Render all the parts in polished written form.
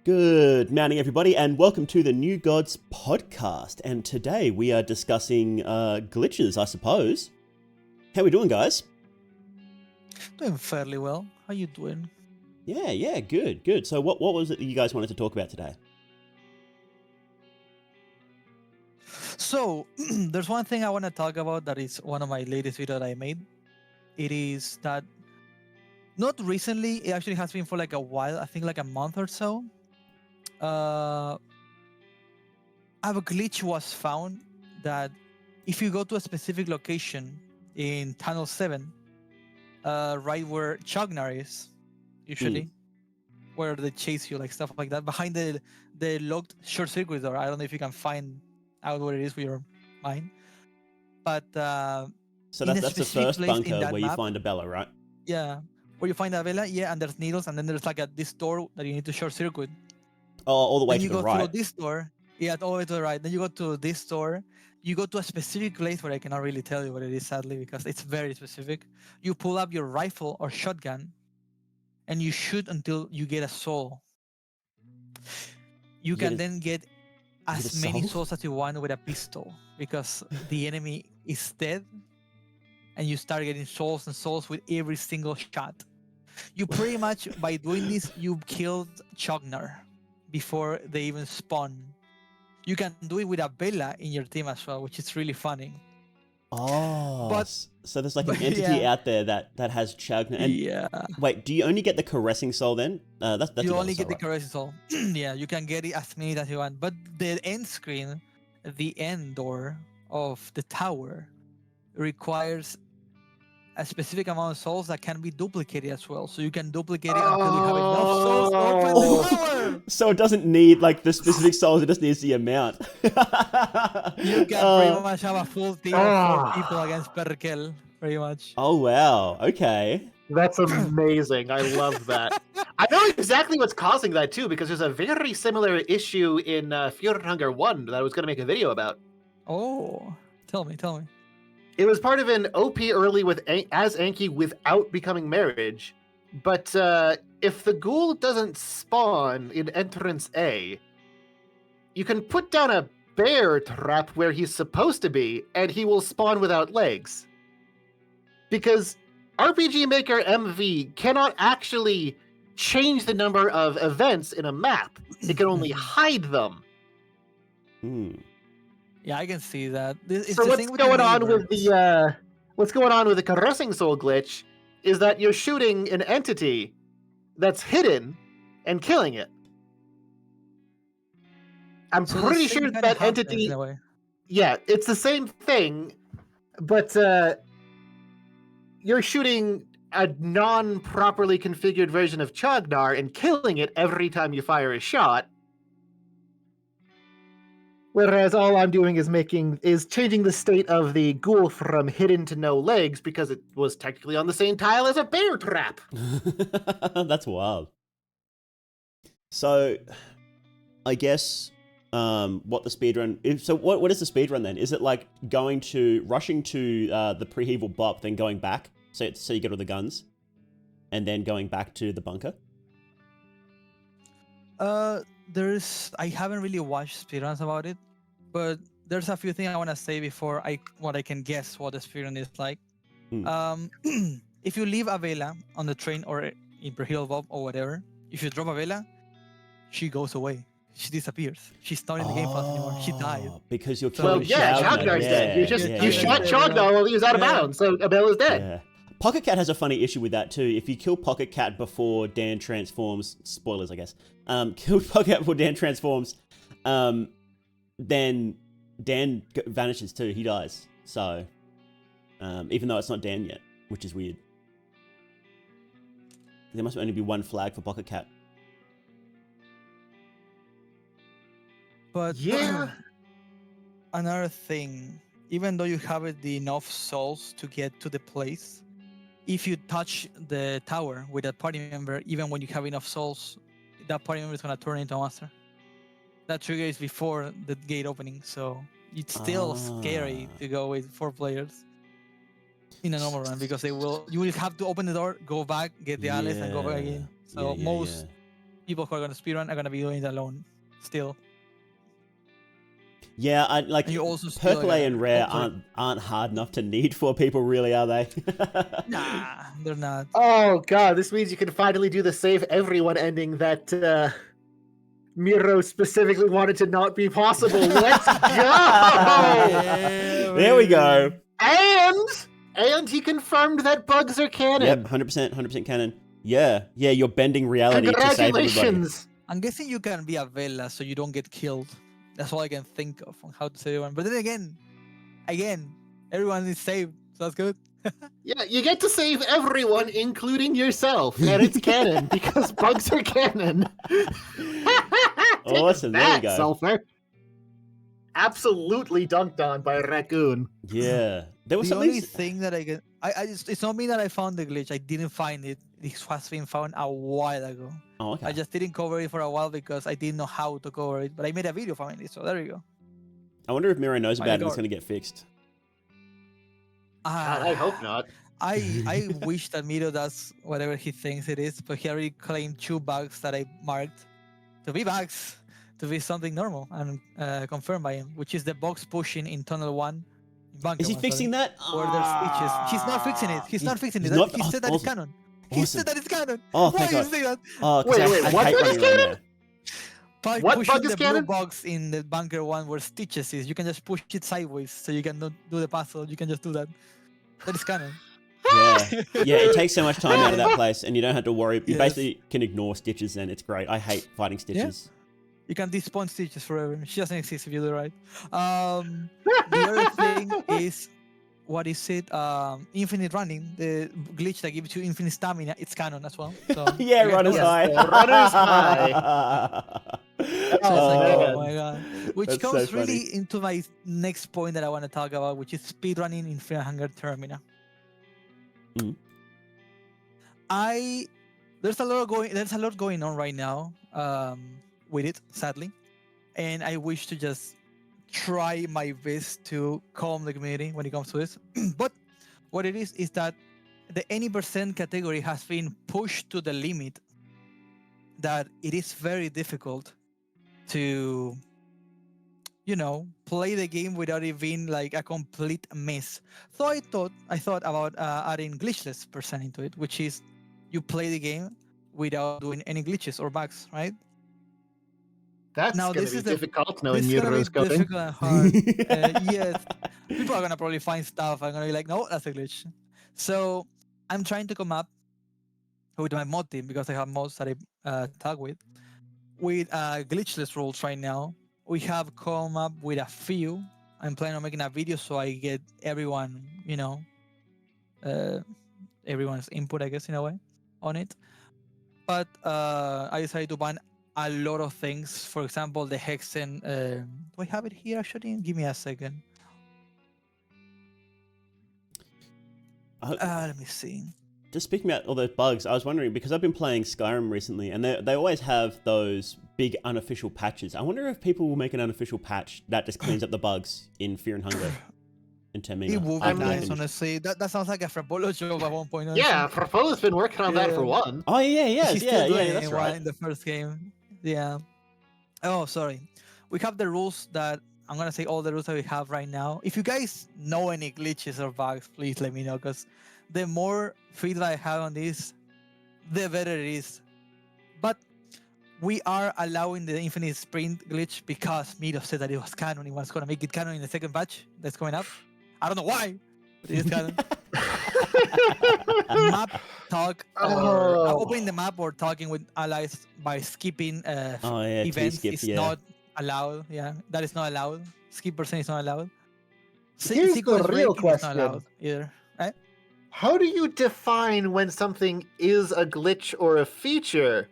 Good morning, everybody, and welcome to the New Gods podcast. And today we are discussing glitches, I suppose. How we doing, guys? Doing fairly well. How you doing? Yeah, good. So what was it that you guys wanted to talk about today? So, there's one thing I want to talk about that is one of my latest videos that I made. It is that not recently, it actually has been for like a while, I think like a month or so. A glitch was found that if you go to a specific location in Tunnel 7, right where Chognar is, usually, where they chase you, like stuff like that, behind the locked short circuit door. I don't know if you can find out where it is with your mind. But So in a that's the specific first place in bunker that where you map, find a Bella, right? yeah, where you find a vela, yeah, and there's needles, and then there's like this door that you need to short circuit. Oh, all the way Then to you the go right. through this door, yeah, all the way to the right. Then you go to this door. You go to a specific place where I cannot really tell you what it is, sadly, because it's very specific. You pull up your rifle or shotgun, and you shoot until you get a soul. You can then get as many souls as you want with a pistol, because the enemy is dead, and you start getting souls and souls with every single shot. You pretty much, by doing this, you killed Chognar before they even spawn. You can do it with a Bella in your team as well, which is really funny. Oh, so there's like an entity out there that has Chognar. And wait, do you only get the caressing soul then? That's you only get the caressing soul. Yeah, you can get it as many as you want. But the end screen, the end door of the tower, requires a specific amount of souls that can be duplicated as well. So you can duplicate it until you have enough souls to open the tower. So it doesn't need like the specific souls, it just needs the amount. You can pretty much have a full team of 4 people against Perkel, pretty much. Oh, wow. Okay. That's amazing. I love that. I know exactly what's causing that too, because there's a very similar issue in Fjordhunger 1 that I was going to make a video about. Oh, tell me. It was part of an OP early with as Anki without becoming marriage, but if the ghoul doesn't spawn in entrance A, you can put down a bear trap where he's supposed to be, and he will spawn without legs. Because RPG Maker MV cannot actually change the number of events in a map. It can only hide them. Yeah, I can see that. So what's going on with the caressing soul glitch is that you're shooting an entity that's hidden and killing it. I'm pretty sure that entity. Yeah, it's the same thing, but you're shooting a non-properly configured version of Chognar and killing it every time you fire a shot. Whereas all I'm doing is changing the state of the ghoul from hidden to no legs because it was technically on the same tile as a bear trap. That's wild. So, I guess what the speedrun is. So what is the speedrun then? Is it like rushing to the pre-evil bop, then going back, so you get all the guns, and then going back to the bunker? I haven't really watched speedruns about it, but there's a few things I want to say before I can guess what the speedrun is like. If you leave a Vela on the train or in pre-heal Bob or whatever, if you drop a Vela, she goes away. She disappears. She's not in the game for us anymore. She died. Because you're killing Chognar's dead. You shot Chognar while he was out of bounds, so Abella's dead. Yeah. Pocket Cat has a funny issue with that too. If you kill Pocket Cat before Dan transforms, spoilers I guess, kill Pocket Cat before Dan transforms, then Dan vanishes too, he dies. So, even though it's not Dan yet, which is weird. There must only be one flag for Pocket Cat. But yeah, another thing, even though you have enough souls to get to the place, if you touch the tower with a party member, even when you have enough souls, that party member is going to turn into a monster. That trigger is before the gate opening, so it's still scary to go with 4 players in a normal run, because you will have to open the door, go back, get the Alice, and go back again. So people who are gonna speedrun are gonna be doing it alone still. Yeah, I like And you also still Purple A and Rare hopefully- aren't hard enough to need 4 people, really, are they? Nah, they're not. Oh god, this means you can finally do the save everyone ending that Miro specifically wanted to not be possible. Let's go! There we go. And he confirmed that bugs are canon. Yep, 100% canon. Yeah, you're bending reality to save everybody. Congratulations! I'm guessing you can be a Vela so you don't get killed. That's all I can think of on how to save everyone. But then again, everyone is saved, so that's good. Yeah, you get to save everyone, including yourself, and it's canon because bugs are canon. Awesome, there we go. Sulfur. Absolutely dunked on by a raccoon. Yeah, there was The something. only thing that I get, it's not me that I found the glitch. I didn't find it. It has been found a while ago. Oh, okay. I just didn't cover it for a while because I didn't know how to cover it. But I made a video finding it, so there you go. I wonder if Miro knows My about it and it's God. going to get fixed. God, I hope not. I wish that Miro does whatever he thinks it is, but he already claimed 2 bugs that I marked to be bugs, to be something normal and confirmed by him, which is the box pushing in Tunnel 1. Bunker Is he 1, fixing sorry, that? Where there's stitches. He's not fixing it. He's not fixing it. he's not- He said that it's awesome. canon. He said that it's canon. Oh, Why thank you God. say that? Oh, 'cause Wait, I what hate bug is running around canon? there. By What pushing bug is the blue canon? box in the bunker 1 where stitches is, you can just push it sideways so you can not do the puzzle. You can just do that. That is canon. Yeah, it takes so much time out of that place, and you don't have to worry. You Yes. basically can ignore stitches, then it's great. I hate fighting stitches. You can despawn stitches forever. She doesn't exist if you do it right. The other thing is, what is it? Infinite running. The glitch that gives you infinite stamina. It's canon as well. So Yeah, you guys runner's know that. high. Runner's high. So it's like, man. oh my god. Which That's comes so really funny. into my next point that I want to talk about, which is speedrunning in Fear Hunger Termina. Mm. There's a lot going on right now with it, sadly. And I wish to just try my best to calm the community when it comes to this. But what it is that the any percent category has been pushed to the limit that it is very difficult to, play the game without it being like a complete mess. So I thought about adding glitchless percent into it, which is you play the game without doing any glitches or bugs, right? That's Now, going this to be is the- difficult knowing This is gonna Miro's be coding. difficult and hard. Yes, people are gonna probably find stuff. I'm gonna be like, no, that's a glitch. So I'm trying to come up with my mod team because I have mods that I tag with glitchless rules right now. We have come up with a few. I'm planning on making a video so I get everyone, everyone's input, I guess, in a way, on it. But I decided to ban a lot of things. For example, the hexen. Do I have it here actually? Give me a second. Let me see. Just speaking about all those bugs, I was wondering, because I've been playing Skyrim recently, and they always have those big unofficial patches. I wonder if people will make an unofficial patch that just cleans up the bugs in Fear and Hunger in Termina. It would be after they nice, finish. honestly. That sounds like a Frapolo job at one point. Yeah, honestly. Frapolo's been working on that for Yeah. one. Oh yeah, She's still doing it that's in right. in the first game. Yeah. Oh, sorry. We have the rules that I'm gonna say all the rules that we have right now. If you guys know any glitches or bugs, please let me know, because the more feedback I have on this, the better it is. But we are allowing the infinite sprint glitch because Miro said that it was canon. He was gonna make it canon in the second patch that's coming up. I don't know why, but it is canon. Map talk or Oh. opening the map or talking with allies by skipping Oh yeah, events T-skip, is yeah. not allowed. Yeah, that is not allowed. Skip percent is not allowed. Here's the Sequence real breaking is not question. allowed either. Right? How do you define when something is a glitch or a feature?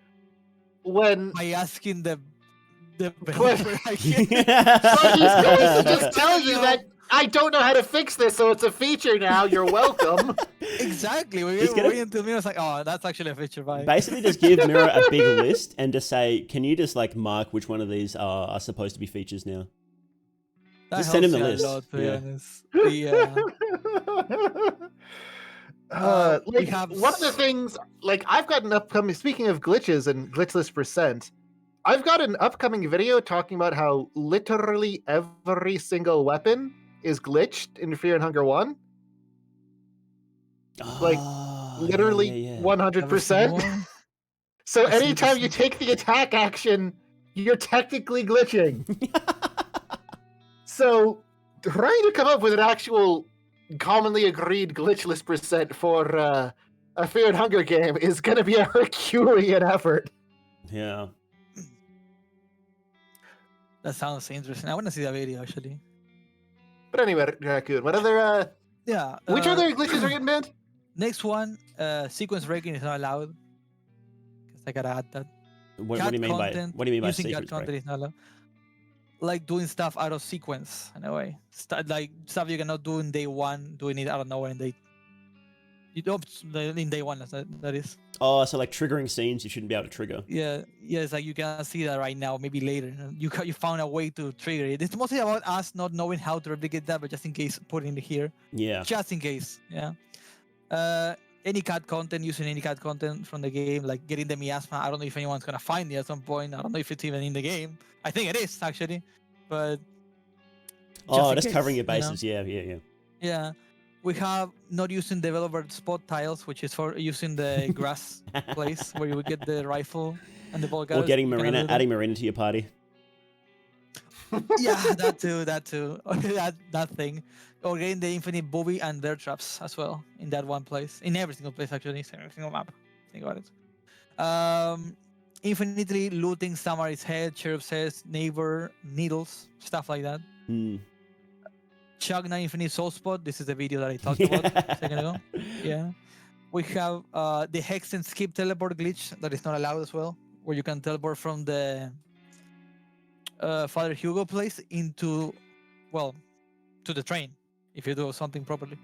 When By asking the Well, developer, I guess. so he's going to just tell you that I don't know how to fix this, so it's a feature now. You're welcome. Exactly. He's We're gonna- waiting until Miro's like, oh, that's actually a feature. Bye. Basically, just give Miro a big list and just say, can you just like mark which one of these are supposed to be features now? That just send him helps the me list. A lot, to be Yeah. honest. Yeah. We have one of the things, like I've got an upcoming. Speaking of glitches and glitchless percent, I've got an upcoming video talking about how literally every single weapon is glitched in Fear and Hunger 1. Like literally every single 100%. one. So I see anytime you this. take the attack action, you're technically glitching. So trying to come up with an actual commonly agreed glitchless percent for a Fear and Hunger game is going to be a Herculean effort. Yeah. That sounds interesting. I want to see that video actually. But anyway, Raccoon, what other Yeah. which other glitches are getting banned? Next one, sequence breaking is not allowed. Because I gotta add that. What do you mean by using cat sequence content break? is not allowed. Like doing stuff out of sequence in a way. Like stuff you cannot do in day one, doing it out of nowhere in day. You don't in day one. That is. Oh, so like triggering scenes you shouldn't be able to trigger. Yeah, it's like you cannot see that right now. Maybe later. You found a way to trigger it. It's mostly about us not knowing how to replicate that, but just in case, put it in here. Yeah. Just in case. Yeah. Any cat content, using any cat content from the game, like getting the miasma. I don't know if anyone's gonna find it at some point. I don't know if it's even in the game. I think it is actually, but Just covering your bases. You know? Yeah. Yeah, we have not using developer spot tiles, which is for using the grass place where you would get the rifle and the ball. Or getting Marina, adding Marina to your party. Yeah, that too. that thing. Or getting the infinite booby and bear traps as well in that one place. In every single place, actually. Every single map. Think about it. Infinitely looting Samari's head, Cherub's head, neighbor, needles, stuff like that. Chagna Infinite Soul Spot. This is the video that I talked about a second ago. Yeah. We have the Hex and Skip teleport glitch that is not allowed as well, where you can teleport from the Father Hugo place into, to the train if you do something properly.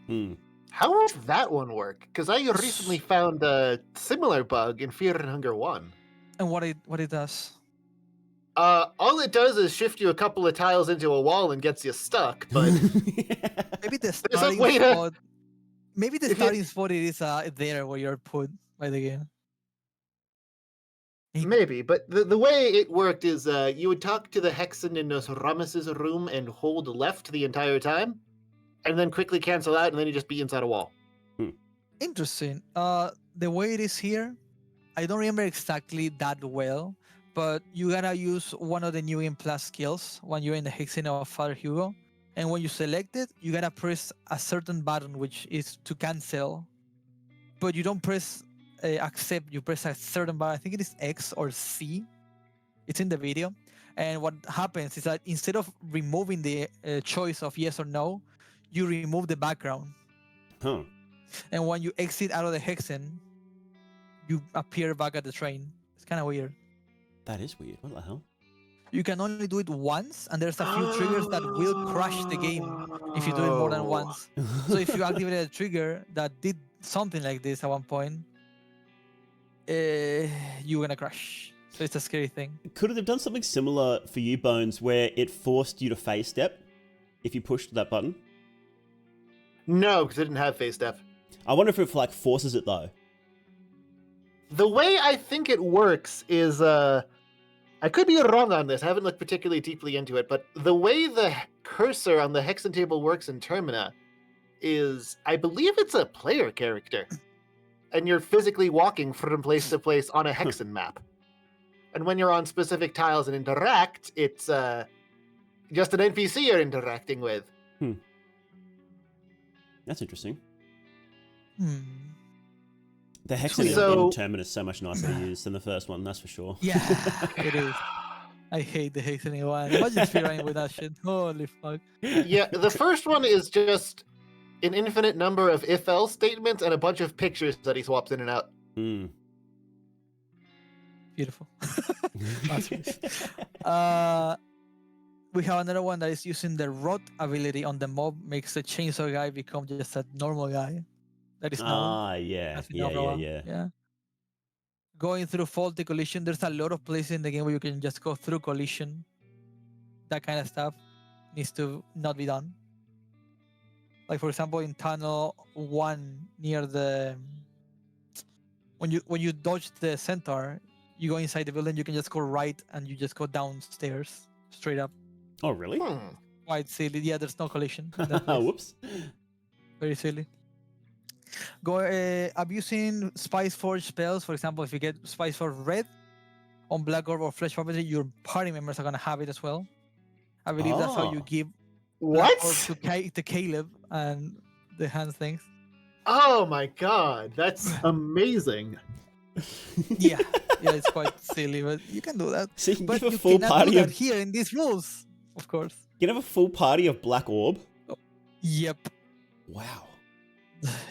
How does that one work? Because I recently found a similar bug in Fear and Hunger 1. And what it does? All it does is shift you a couple of tiles into a wall and gets you stuck, but maybe the starting spot. Maybe the starting spot is there where you're put by the game. Maybe, but the way it worked is you would talk to the Hexen in Nostradamus' room and hold left the entire time, and then quickly cancel out, and then you just be inside a wall. Interesting. The way it is here, I don't remember exactly that well, but you gotta use one of the new in plus skills when you're in the Hexen of Father Hugo, and when you select it, you gotta press a certain button, which is to cancel, but you don't press accept. You press a certain button. I think it is X or C. It's in the video, and what happens is that instead of removing the choice of yes or no, you remove the background. And when you exit out of the Hexen, you appear back at the train. It's kind of weird. That is weird. What the hell? You can only do it once, and there's a few triggers that will crash the game if you do it more than once. So if you activated a trigger that did something like this at one point, you're gonna crash. So it's a scary thing. Could it have done something similar for you, Bones, where it forced you to phase step if you pushed that button? No, because it didn't have phase step. I wonder if it like forces it though. The way I think it works is, I could be wrong on this. I haven't looked particularly deeply into it, but the way the cursor on the Hexen table works in Termina is, I believe it's a player character. And you're physically walking from place to place on a Hexen map. And when you're on specific tiles and interact, it's just an NPC you're interacting with. That's interesting. The Hexen in Terminus is so much nicer to use than the first one, that's for sure. Yeah, it is. I hate the Hexen one. Imagine speedrunning with that shit. Holy fuck. Yeah, the first one is just an infinite number of if-else statements and a bunch of pictures that he swaps in and out. Beautiful. We have another one that is using the rot ability on the mob, makes the chainsaw guy become just a normal guy. That is known. Yeah. Going through faulty collision. There's a lot of places in the game where you can just go through collision. That kind of stuff needs to not be done. Like for example, in tunnel 1 near the when you dodge the centaur, you go inside the building. You can just go right and you just go downstairs straight up. Oh, really? Quite silly. Yeah, there's no collision in that place. Whoops. Very silly. Go abusing Spice Forge spells. For example, if you get Spice Forge red on Black Orb or Flesh Property, your party members are gonna have it as well. I believe that's how you Oh. give Black Orb What? to Caleb and the hand things. Oh my god, that's amazing. Yeah, yeah, it's quite silly, but you can do that. So you can But give a you full cannot do party that of here in these rules, of course. you can have a full party of Black Orb. Yep. Wow.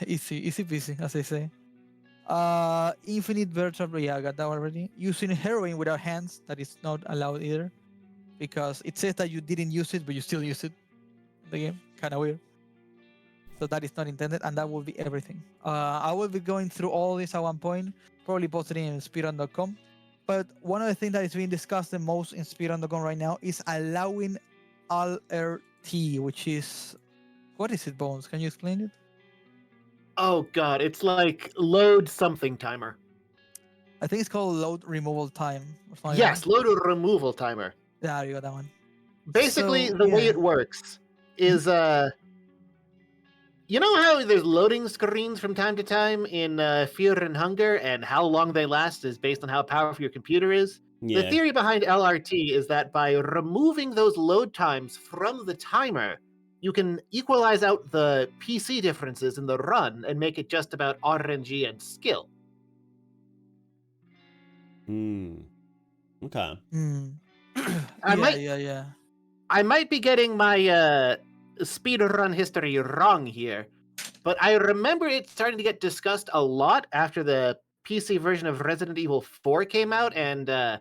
Easy peasy, as I say. Infinite vertebra, yeah, I got that already. Using heroin without hands, that is not allowed either. Because it says that you didn't use it, but you still use it in the game. Kind of weird. So that is not intended, and that will be everything. I will be going through all this at one point, probably posted in speedrun.com. But one of the things that is being discussed the most in speedrun.com right now is allowing LRT, which is... What is it, Bones? Can you explain it? Oh god, it's like load something timer. I think it's called load removal time. Or something like Yes, load removal timer. that. There you go, that one. Basically, So, the way yeah. it works is you know how there's loading screens from time to time in Fear and Hunger, and how long they last is based on how powerful your computer is? Yeah. The theory behind LRT is that by removing those load times from the timer, you can equalize out the PC differences in the run and make it just about RNG and skill. Hmm. Okay. Yeah. I might be getting my speedrun history wrong here, but I remember it starting to get discussed a lot after the PC version of Resident Evil 4 came out, and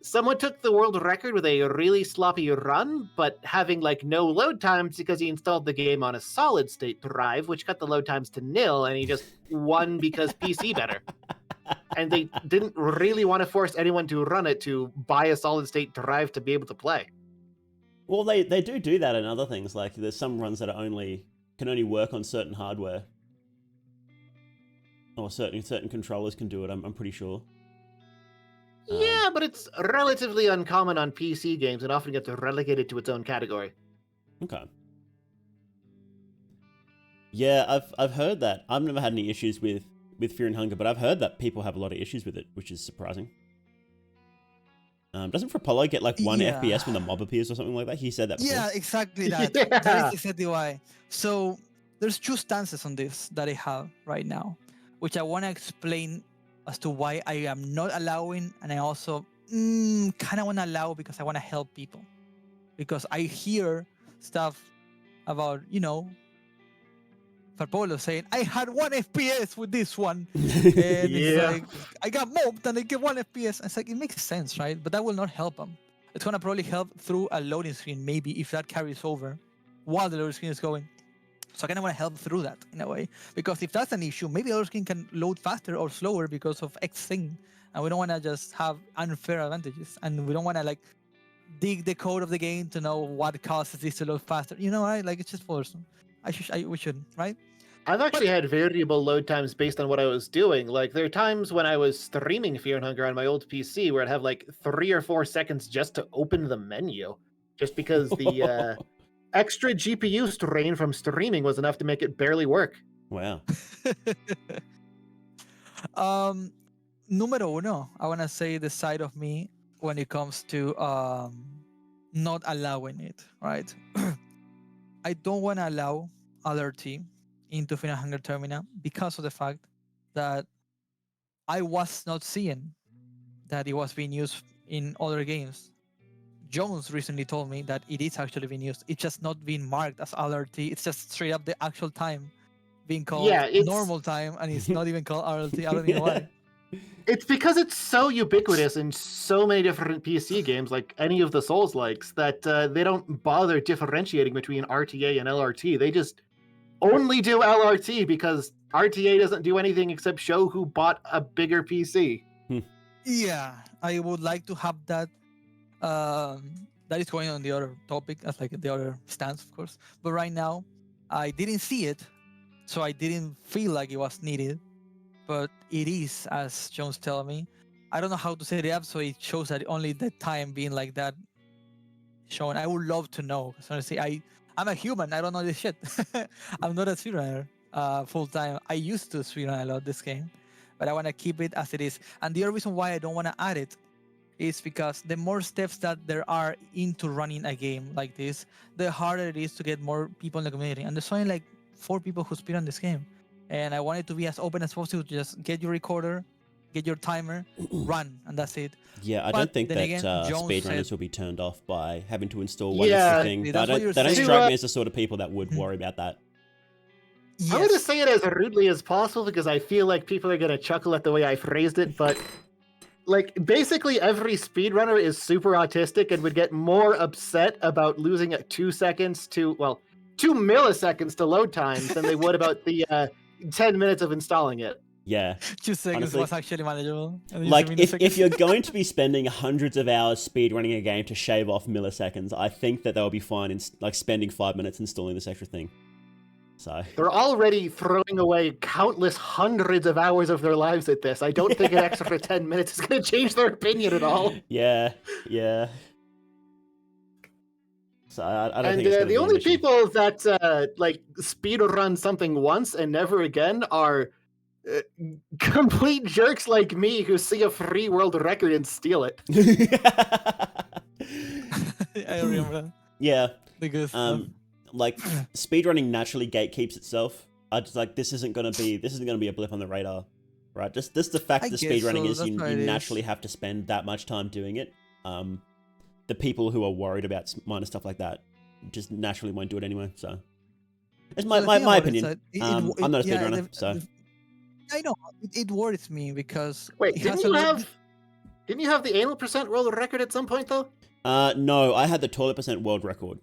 someone took the world record with a really sloppy run, but having like no load times because he installed the game on a solid state drive, which cut the load times to nil, and he just won because PC better. And they didn't really want to force anyone to run it to buy a solid state drive to be able to play. Well, they do that in other things. Like there's some runs that are can only work on certain hardware, or certain controllers can do it. I'm pretty sure. Yeah, but it's relatively uncommon on PC games and often gets relegated to its own category. Okay. Yeah, I've heard that. I've never had any issues with Fear and Hunger, but I've heard that people have a lot of issues with it, which is surprising. Doesn't Apollo get like 1 Yeah. FPS when the mob appears or something like that? He said that before. Yeah, exactly that. Yeah. That is exactly why. So there's two stances on this that I have right now, which I want to explain as to why I am not allowing, and I also kind of want to allow because I want to help people. Because I hear stuff about, Farpolo saying, I had 1 FPS with this one. And it's Yeah. like, I got mobbed and I get 1 FPS. It's like, it makes sense, right? But that will not help them. It's going to probably help through a loading screen, maybe if that carries over while the loading screen is going. So I kind of want to help through that in a way. Because if that's an issue, maybe the loading screen can load faster or slower because of X thing. And we don't want to just have unfair advantages. And we don't want to like dig the code of the game to know what causes this to load faster. Right? Like it's just bothersome. We shouldn't, right? I've actually had variable load times based on what I was doing. Like, there are times when I was streaming Fear and Hunger on my old PC where I'd have like 3 or 4 seconds just to open the menu, just because the extra GPU strain from streaming was enough to make it barely work. Wow. Numero uno, I want to say the side of me when it comes to not allowing it, right? I don't want to allow LRT into Final Hunger Termina because of the fact that I was not seeing that it was being used in other games. Jones recently told me that it is actually being used. It's just not being marked as LRT. It's just straight up the actual time being called normal time, and it's not even called LRT. I don't know why. It's because it's so ubiquitous in so many different PC games, like any of the Souls-likes, that they don't bother differentiating between RTA and LRT. They just only do LRT because RTA doesn't do anything except show who bought a bigger PC. Yeah, I would like to have that. That is going on the other topic, as like the other stance, of course. But right now, I didn't see it, so I didn't feel like it was needed. But it is, as Jones telling me. I don't know how to set it up, so it shows that only the time being like that shown. I would love to know. Because honestly, I'm a human. I don't know this shit. I'm not a speedrunner full time. I used to speedrun a lot this game, but I want to keep it as it is. And the other reason why I don't want to add it is because the more steps that there are into running a game like this, the harder it is to get more people in the community. And there's only like 4 people who speedrun this game. And I want it to be as open as possible. Just get your recorder, get your timer, run, and that's it. Yeah, I But don't think then that again, Jones speedrunners said- will be turned off by having to install one Yeah, extra thing. exactly. But That's what you're they don't saying. strike me as the sort of people that would Mhm. worry about that. I'm going to Yes. say it as rudely as possible because I feel like people are going to chuckle at the way I phrased it, but like basically every speedrunner is super autistic and would get more upset about losing 2 seconds to, well, 2 milliseconds to load times than they would about the 10 minutes of installing it. Yeah. 2 seconds Honestly, was actually manageable. And you Like, said if milliseconds. you're going to be spending hundreds of hours speedrunning a game to shave off milliseconds, I think that they'll be fine in like spending 5 minutes installing this extra thing. So They're already throwing away countless hundreds of hours of their lives at this. I don't think an extra 10 minutes is going to change their opinion at all. yeah. So I don't And think it's gonna the be an only issue. people that like speed run something once and never again are complete jerks like me who see a free world record and steal it. I remember that. Yeah. The good stuff. Like speedrunning naturally gatekeeps itself. I just like this isn't gonna be a blip on the radar, right? Just the fact I that guess speedrunning so, is that's you what it is. naturally have to spend that much time doing it. The people who are worried about minor stuff like that just naturally won't do it anyway. So it's my The thing about it is opinion. that I'm not a yeah, speedrunner, so I know it worries me because Wait, it didn't has a you lot- have the anal percent world record at some point though? no, I had the toilet percent world record.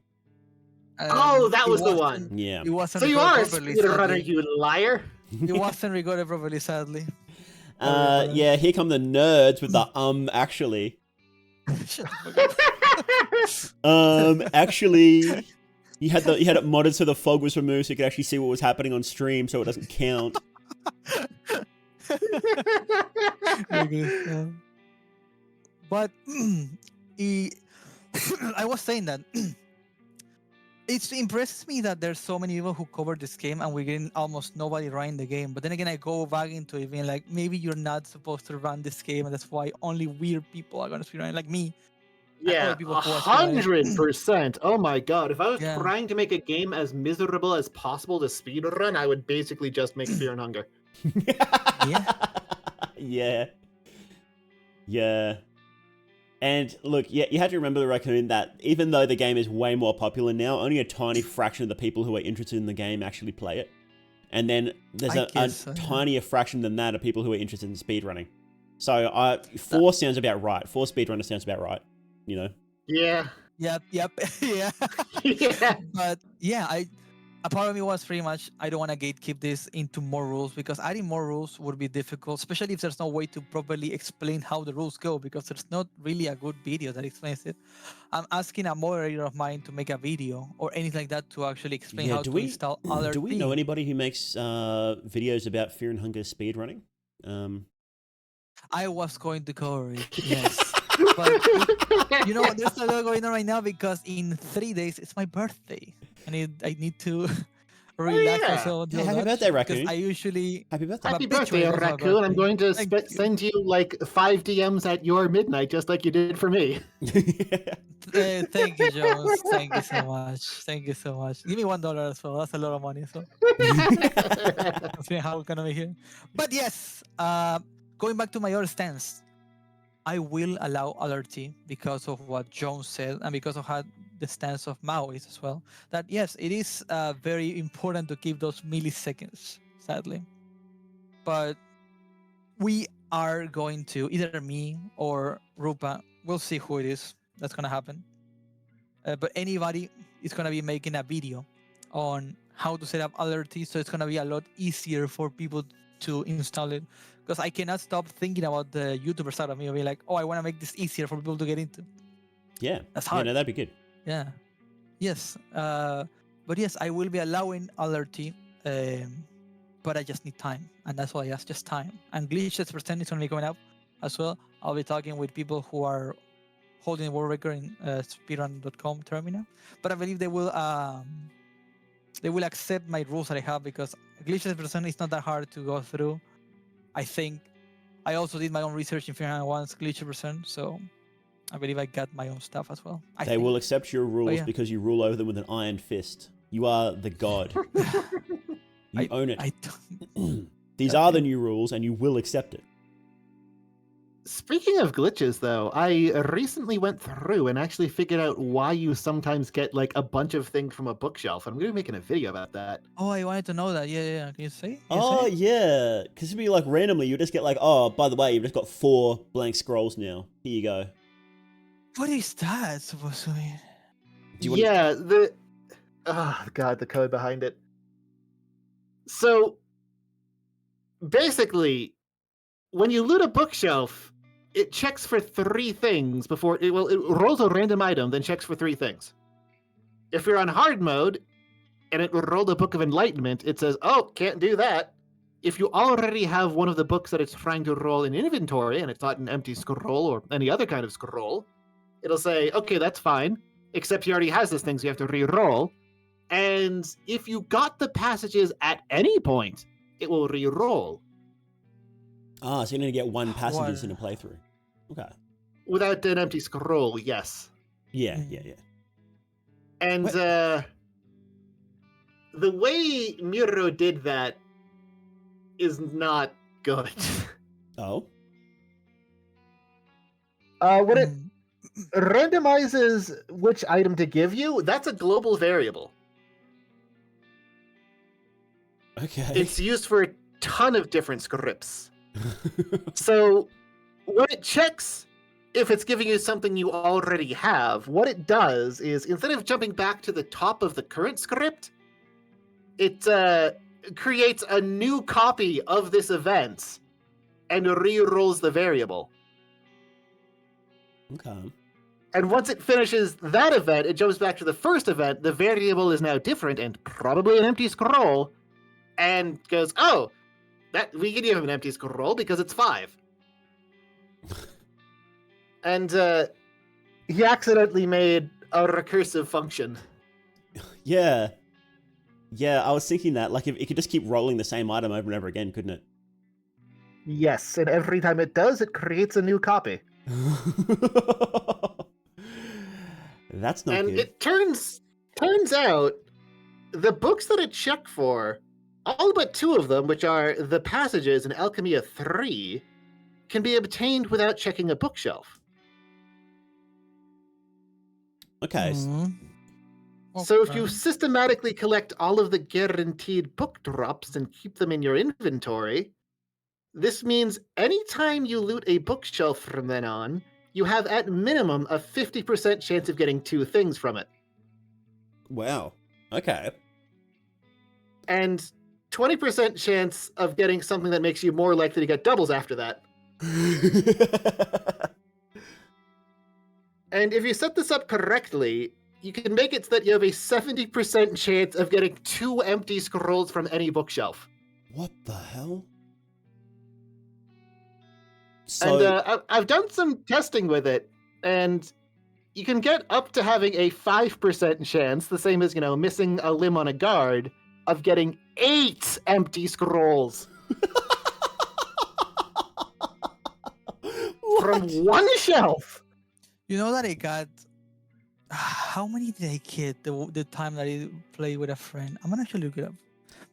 Oh, that it was the wasn't- one. Yeah. It wasn't So you are a recorded properly, speedrunner, sadly. you liar. It wasn't recorded properly, sadly. Yeah, here come the nerds with the actually. Shut the fuck up. Actually, you had it modded so the fog was removed so you could actually see what was happening on stream, so it doesn't count. Very good, yeah. But I was saying that it impresses me that there's so many people who cover this game and we're getting almost nobody running the game. But then again, I go back into it being like, maybe you're not supposed to run this game, and that's why only weird people are going to be running, like me. Yeah, other people who are speedrunning. 100%. Oh my god! If I was Yeah. trying to make a game as miserable as possible to speedrun, I would basically just make Fear and Hunger. Yeah. Yeah. And look, yeah, you have to remember, Raccoon, that even though the game is way more popular now, only a tiny fraction of the people who are interested in the game actually play it. And then there's I a guess so, yeah. tinier fraction than that of people who are interested in speedrunning. So 4 sounds about right. 4 speedrunners sounds about right, you know? Yeah. Yep, yeah. Yeah. But yeah, a part of me was pretty much, I don't want to gatekeep this into more rules, because adding more rules would be difficult, especially if there's no way to properly explain how the rules go, because there's not really a good video that explains it. I'm asking a moderator of mine to make a video or anything like that to actually explain Yeah, how to install other do we know anybody who makes videos about Fear and Hunger speedrunning? I was going to cover it, yes. But you know, there's a lot going on right now because in 3 days it's my birthday. I need to relax yeah. myself. Hey, happy birthday, Raccoon. Because I usually Happy birthday. I'm a Happy bitch birthday, when it comes to my Raccoon. I'm birthday. going to Thank you. send you like 5 DMs at your midnight, just like you did for me. Thank you, Jones. Thank you so much. Thank you so much. Give me $1 as well. That's a lot of money. So let's see how we're gonna make here. But yes, going back to my other stance, I will allow LRT because of what Jones said and because of how the stance of Mao is as well. That yes, it is very important to keep those milliseconds, sadly. But we are going to, either me or Rupa, we'll see who it is that's gonna happen. But anybody is gonna be making a video on how to set up LRT, so it's gonna be a lot easier for people to install it. Because I cannot stop thinking about the YouTuber side of me, being like, oh, I want to make this easier for people to get into. Yeah. That's Yeah, hard. no, that'd be good. Yeah. Yes. But yes, I will be allowing LRT, but I just need time, and that's why I asked just time. And Glitchless percent is only going up as well. I'll be talking with people who are holding the world record in speedrun.com terminal, but I believe they will accept my rules that I have because Glitchless percent is not that hard to go through. I think I also did my own research in Fahrenheit 1's Glitchless percent, so I believe I got my own stuff as well. They will accept your rules yeah. because you rule over them with an iron fist. You are the god. You own it. These are the new rules, and you will accept it. Speaking of glitches, though, I recently went through and actually figured out why you sometimes get like a bunch of things from a bookshelf. I'm going to be making a video about that. Oh, I wanted to know that. Yeah. Can you say? Yeah. Because it'd be like randomly, you just get like, oh, by the way, you've just got 4 blank scrolls now. Here you go. What is that supposed to mean? Oh god, the code behind it. So basically, when you loot a bookshelf, it checks for 3 things before it rolls a random item, then checks for 3 things. If you're on hard mode and it rolled a Book of Enlightenment, it says, oh, can't do that. If you already have one of the books that it's trying to roll in inventory and it's not an empty scroll or any other kind of scroll, it'll say, okay, that's fine, except he already has this thing, so you have to re-roll. And if you got the passages at any point, it will re-roll. Ah, so you're going to get 1 passages in a playthrough. Okay. Without an empty scroll, yes. Yeah. And the way Miro did that is not good. Oh? When it randomizes which item to give you, that's a global variable. Okay. It's used for a ton of different scripts. So when it checks if it's giving you something you already have, what it does is instead of jumping back to the top of the current script, it creates a new copy of this event and re-rolls the variable. Okay. And once it finishes that event, it jumps back to the first event. The variable is now different and probably an empty scroll, and goes, oh, that we can give him an empty scroll because it's 5. And he accidentally made a recursive function. Yeah. Yeah, I was thinking that, like, if it could just keep rolling the same item over and over again, couldn't it? Yes, and every time it does, it creates a new copy. That's not and good. It turns out the books that it checked for, all but 2 of them, which are the passages in Alchemia 3, can be obtained without checking a bookshelf. Okay. So if you systematically collect all of the guaranteed book drops and keep them in your inventory, this means anytime you loot a bookshelf from then on, you have at minimum a 50% chance of getting 2 things from it. Wow. Okay. And 20% chance of getting something that makes you more likely to get doubles after that. And if you set this up correctly, you can make it so that you have a 70% chance of getting 2 empty scrolls from any bookshelf. What the hell? So... And I've done some testing with it, and you can get up to having a 5% chance, the same as, missing a limb on a guard, of getting 8 empty scrolls. From 1 shelf. You know that I got... How many did I get the time that I played with a friend? I'm gonna actually look it up.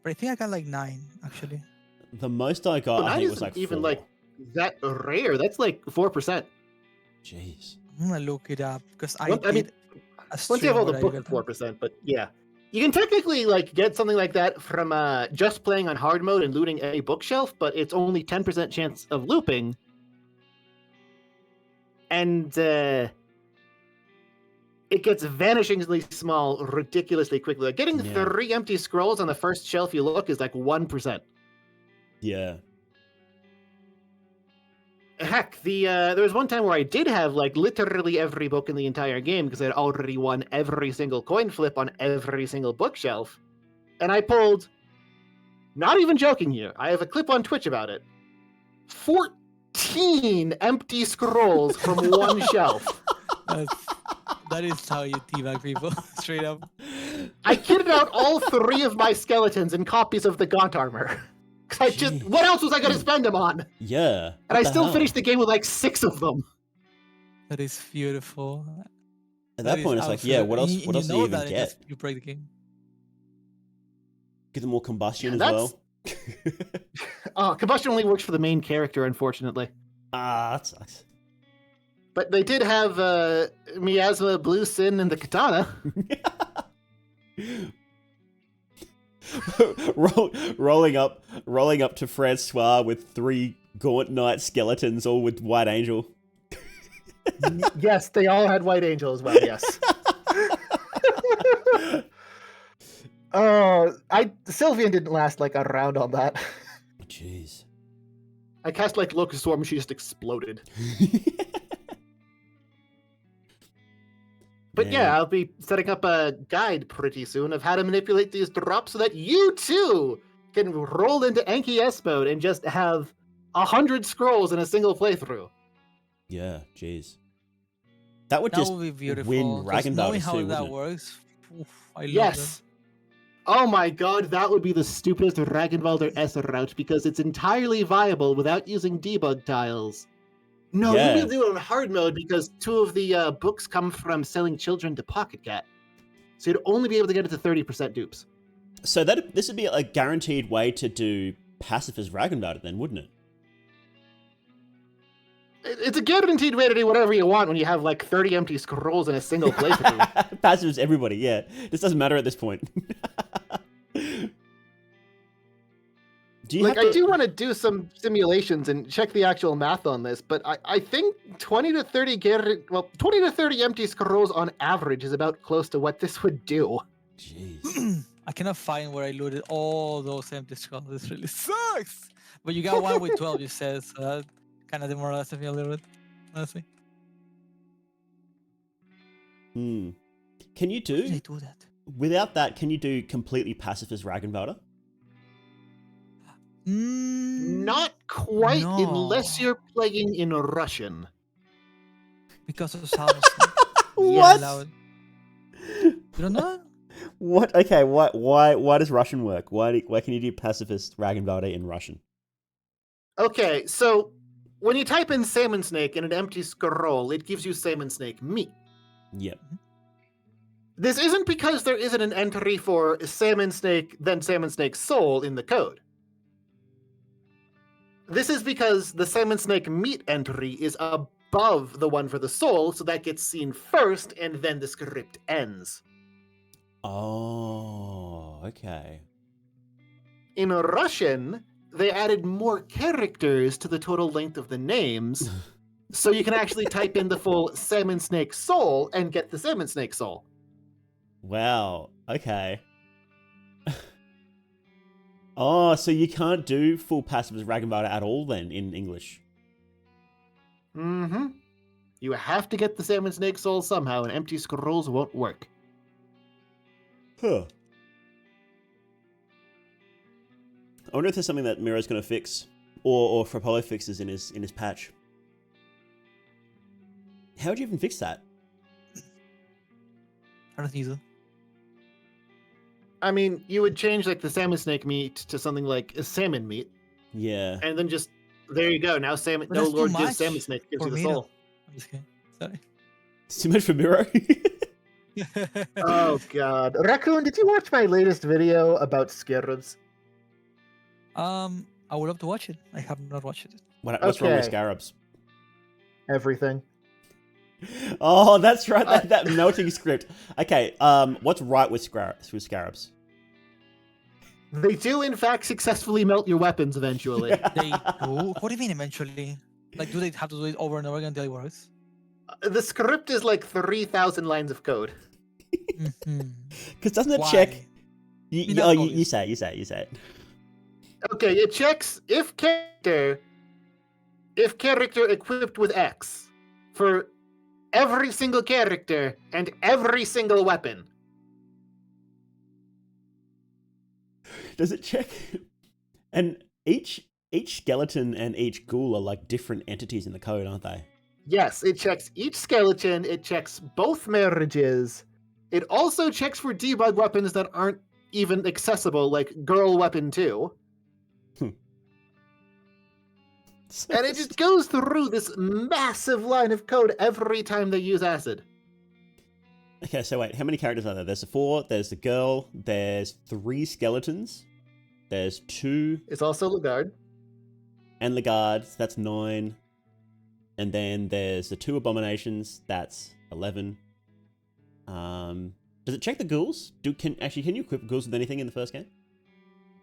But I think I got like 9, actually. The most I got, I think, was like even 4. like that rare. That's like 4%. Jeez. I'm gonna look it up because Once you have all the book, 4%. But yeah, you can technically like get something like that from just playing on hard mode and looting a bookshelf, but it's only 10% chance of looping. And it gets vanishingly small ridiculously quickly. Like getting 3 empty scrolls on the first shelf you look is like 1%. Yeah. Heck, there was one time where I did have like literally every book in the entire game because I'd already won every single coin flip on every single bookshelf, and I pulled. Not even joking here. I have a clip on Twitch about it. 14 empty scrolls from one shelf. That is how you teabag people, straight up. I kitted out all 3 of my skeletons in copies of the Gaunt armor. What else was I going to spend them on? Yeah. And I still finished the game with like 6 of them. That is beautiful. At that point, it's like, yeah, what else? What else do you even get? You break the game. Give them more combustion as well. Combustion only works for the main character, unfortunately. That sucks. But they did have Miasma, Blue Sin, and the Katana. rolling up to Francois with 3 Gaunt Knight skeletons, all with White Angel. Yes, they all had White Angel as well, yes. Sylvian didn't last like a round on that. Jeez. I cast like Locust Swarm and she just exploded. But yeah, I'll be setting up a guide pretty soon of how to manipulate these drops so that you too can roll into Anki S mode and just have 100 scrolls in a single playthrough. Yeah, jeez. That would be beautiful. Win Ragnar knowing how too, that works. I love yes. It. Oh my god, that would be the stupidest Ragnvalder S route because it's entirely viable without using debug tiles. No, you can do it on hard mode because 2 of the books come from selling children to Pocket Cat. So you'd only be able to get it to 30% dupes. So this would be a guaranteed way to do Pacifist Ragnvalder then, wouldn't it? It's a guaranteed way to do whatever you want when you have like 30 empty scrolls in a single playthrough. Pacifist everybody, yeah. This doesn't matter at this point. I do want to do some simulations and check the actual math on this, but I think 20 to 30 empty scrolls on average is about close to what this would do. Jeez. I cannot find where I looted all those empty scrolls. This really sucks. But you got one with 12, you said, so that kind of demoralized me a little bit, honestly. Can you do? How did I do that? Without that, can you do completely Pacifist Ragnvalder? Not quite, unless you're playing in Russian. Because of sound. What? You don't know? What? Okay, why does Russian work? Why can you do Pacifist Ragnvalder in Russian? Okay, so when you type in salmon snake in an empty scroll, it gives you salmon snake meat. Yep. This isn't because there isn't an entry for salmon snake, then salmon snake soul in the code. This is because the salmon snake meat entry is above the one for the soul, so that gets seen first, and then the script ends. Oh, okay. In Russian, they added more characters to the total length of the names, so you can actually type in the full salmon snake soul and get the salmon snake soul. Wow, okay. Oh, so you can't do full Pacifist Ragnvalder at all then in English? Mm-hmm. You have to get the salmon snake soul somehow, and empty scrolls won't work. Huh. I wonder if there's something that Miro's going to fix, or Frappolo fixes in his patch. How would you even fix that? I don't think so. I mean, you would change like the salmon snake meat to something like a salmon meat. Yeah. And then just, there you go. Now salmon, no Lord gives salmon snake, gives you the soul. I'm just kidding. Sorry. It's too much for Miro. Oh god. Raccoon, did you watch my latest video about scarabs? I would love to watch it. I have not watched it. What's wrong with Scarabs? Everything. Oh, that's right. That melting script. Okay. What's right with Scarabs? They do, in fact, successfully melt your weapons eventually. They do? What do you mean eventually? Like, do they have to do it over and over again until it works? The script is like 3,000 lines of code. Because doesn't it check? You say it. Okay, it checks if character if character equipped with X for every single character and every single weapon. Does it check? And each skeleton and each ghoul are like different entities in the code, aren't they? Yes, it checks each skeleton, it checks both marriages. It also checks for debug weapons that aren't even accessible, like Girl Weapon 2. And it just goes through this massive line of code every time they use acid. Okay, so wait, how many characters are there? There's 4, there's the girl, there's 3 skeletons, there's 2... It's also Lagarde. And Lagarde, so that's 9. And then there's the 2 abominations, that's 11. Does it check the ghouls? Can you equip ghouls with anything in the first game?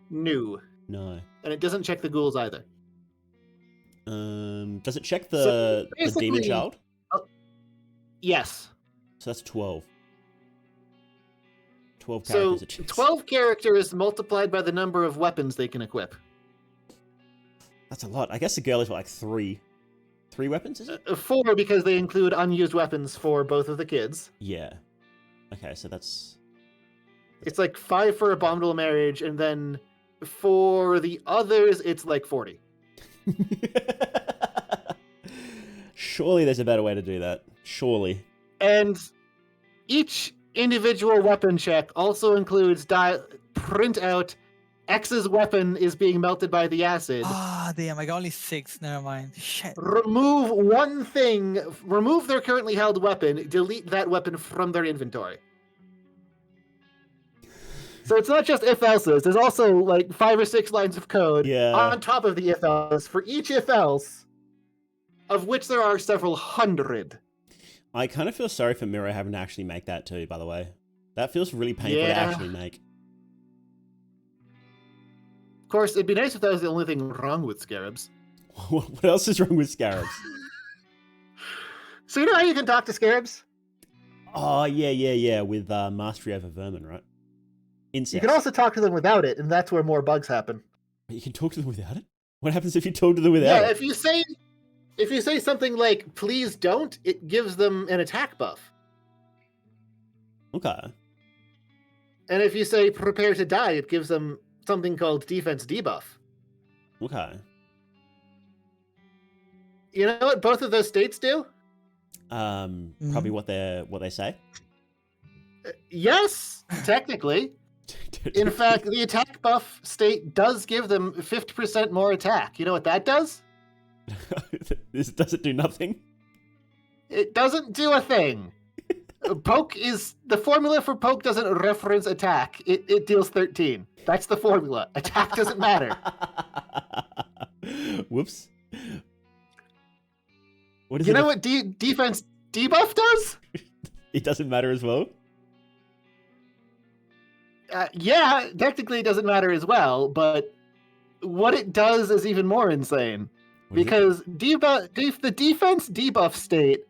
No. No. And it doesn't check the ghouls either. Does it check the demon child? Yes. So that's 12. 12 characters. So 12 characters multiplied by the number of weapons they can equip. That's a lot. I guess the girl is like 3. 3 weapons, is it? 4 because they include unused weapons for both of the kids. Yeah. Okay, so that's... It's like 5 for Abominable Marriage, and then for the others, it's like 40. Surely there's a better way to do that. Surely. And each individual weapon check also includes print out X's weapon is being melted by the acid. Ah, damn, I got only 6. Never mind. Shit. Remove one thing, remove their currently held weapon, delete that weapon from their inventory. So it's not just if-else's, there's also like 5 or 6 lines of code on top of the if-else for each if-else, of which there are several hundred. I kind of feel sorry for Miro having to actually make that too, by the way. That feels really painful to actually make. Of course, it'd be nice if that was the only thing wrong with Scarabs. What else is wrong with Scarabs? So you know how you can talk to Scarabs? Oh, yeah, with Mastery over Vermin, right? Incest. You can also talk to them without it, and that's where more bugs happen. You can talk to them without it? What happens if you talk to them without it? Yeah, if you say something like, please don't, it gives them an attack buff. Okay. And if you say prepare to die, it gives them something called defense debuff. Okay. You know what both of those states do? Probably what they say. Yes, technically. In fact, the attack buff state does give them 50% more attack. You know what that does? Does it do nothing? It doesn't do a thing. The formula for poke doesn't reference attack. It deals 13. That's the formula. Attack doesn't matter. Whoops. What is you know what defense debuff does? It doesn't matter as well? Yeah, technically it doesn't matter as well, but what it does is even more insane. Because the defense debuff state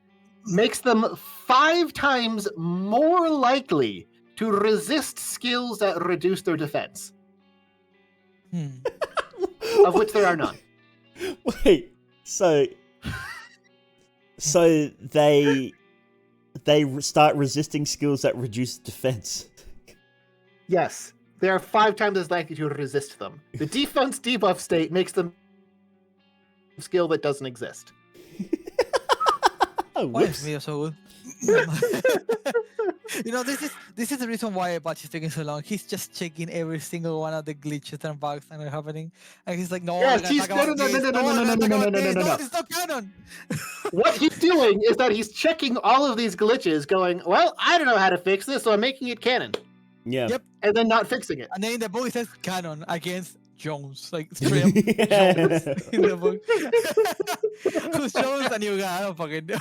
makes them 5 times more likely to resist skills that reduce their defense. Of which there are none. Wait, so they start resisting skills that reduce defense. Yes, they are 5 times as likely to resist them. The defense debuff state makes them a skill that doesn't exist. Oh, Why whoops. is Mio so good? You know, this is the reason why Batch is taking so long. He's just checking every single one of the glitches and bugs that are happening, and he's like, "No, Yes, he's no. It's not canon." What he's doing is that he's checking all of these glitches, going, "Well, I don't know how to fix this, so I'm making it canon." Yeah. Yep. And then not fixing it. And then in the book it says canon against Jones, like straight up Jones in the book. Who's Jones and you got? I don't fucking know.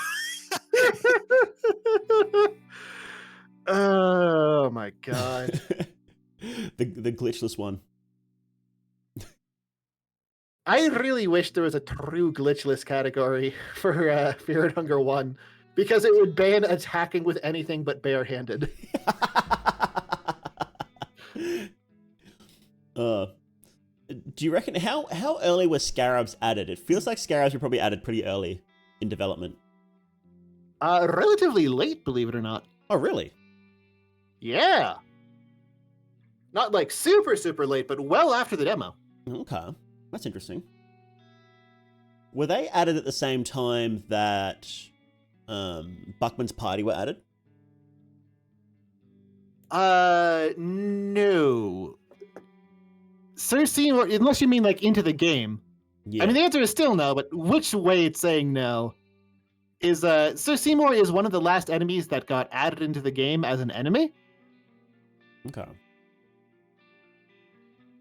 Oh my god. the glitchless one. I really wish there was a true glitchless category for Fear and Hunger 1, because it would ban attacking with anything but barehanded. Do you reckon how early were Scarabs added? It feels like Scarabs were probably added pretty early in development. Relatively late, believe it or not. Oh, really? Yeah. Not like super, super late, but well after the demo. Okay, that's interesting. Were they added at the same time that Buckman's Party were added? No. Sir Seymour, unless you mean like into the game. Yeah. I mean, the answer is still no, but which way it's saying no is Sir Seymour is one of the last enemies that got added into the game as an enemy, Okay.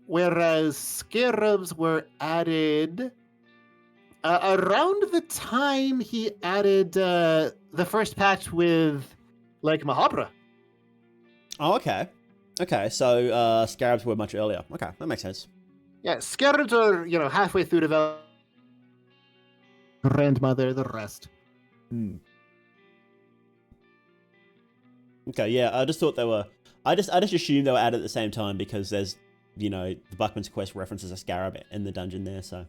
whereas Scarabs were added around the time he added the first patch with like Mahabra. Oh, okay. Okay, so Scarabs were much earlier. Okay, that makes sense. Yeah, Scarabs are, halfway through development. Grandmother, the rest. Okay, yeah, I just thought they were. I just assumed they were added at the same time because there's, the Buckman's Quest references a Scarab in the dungeon there, so.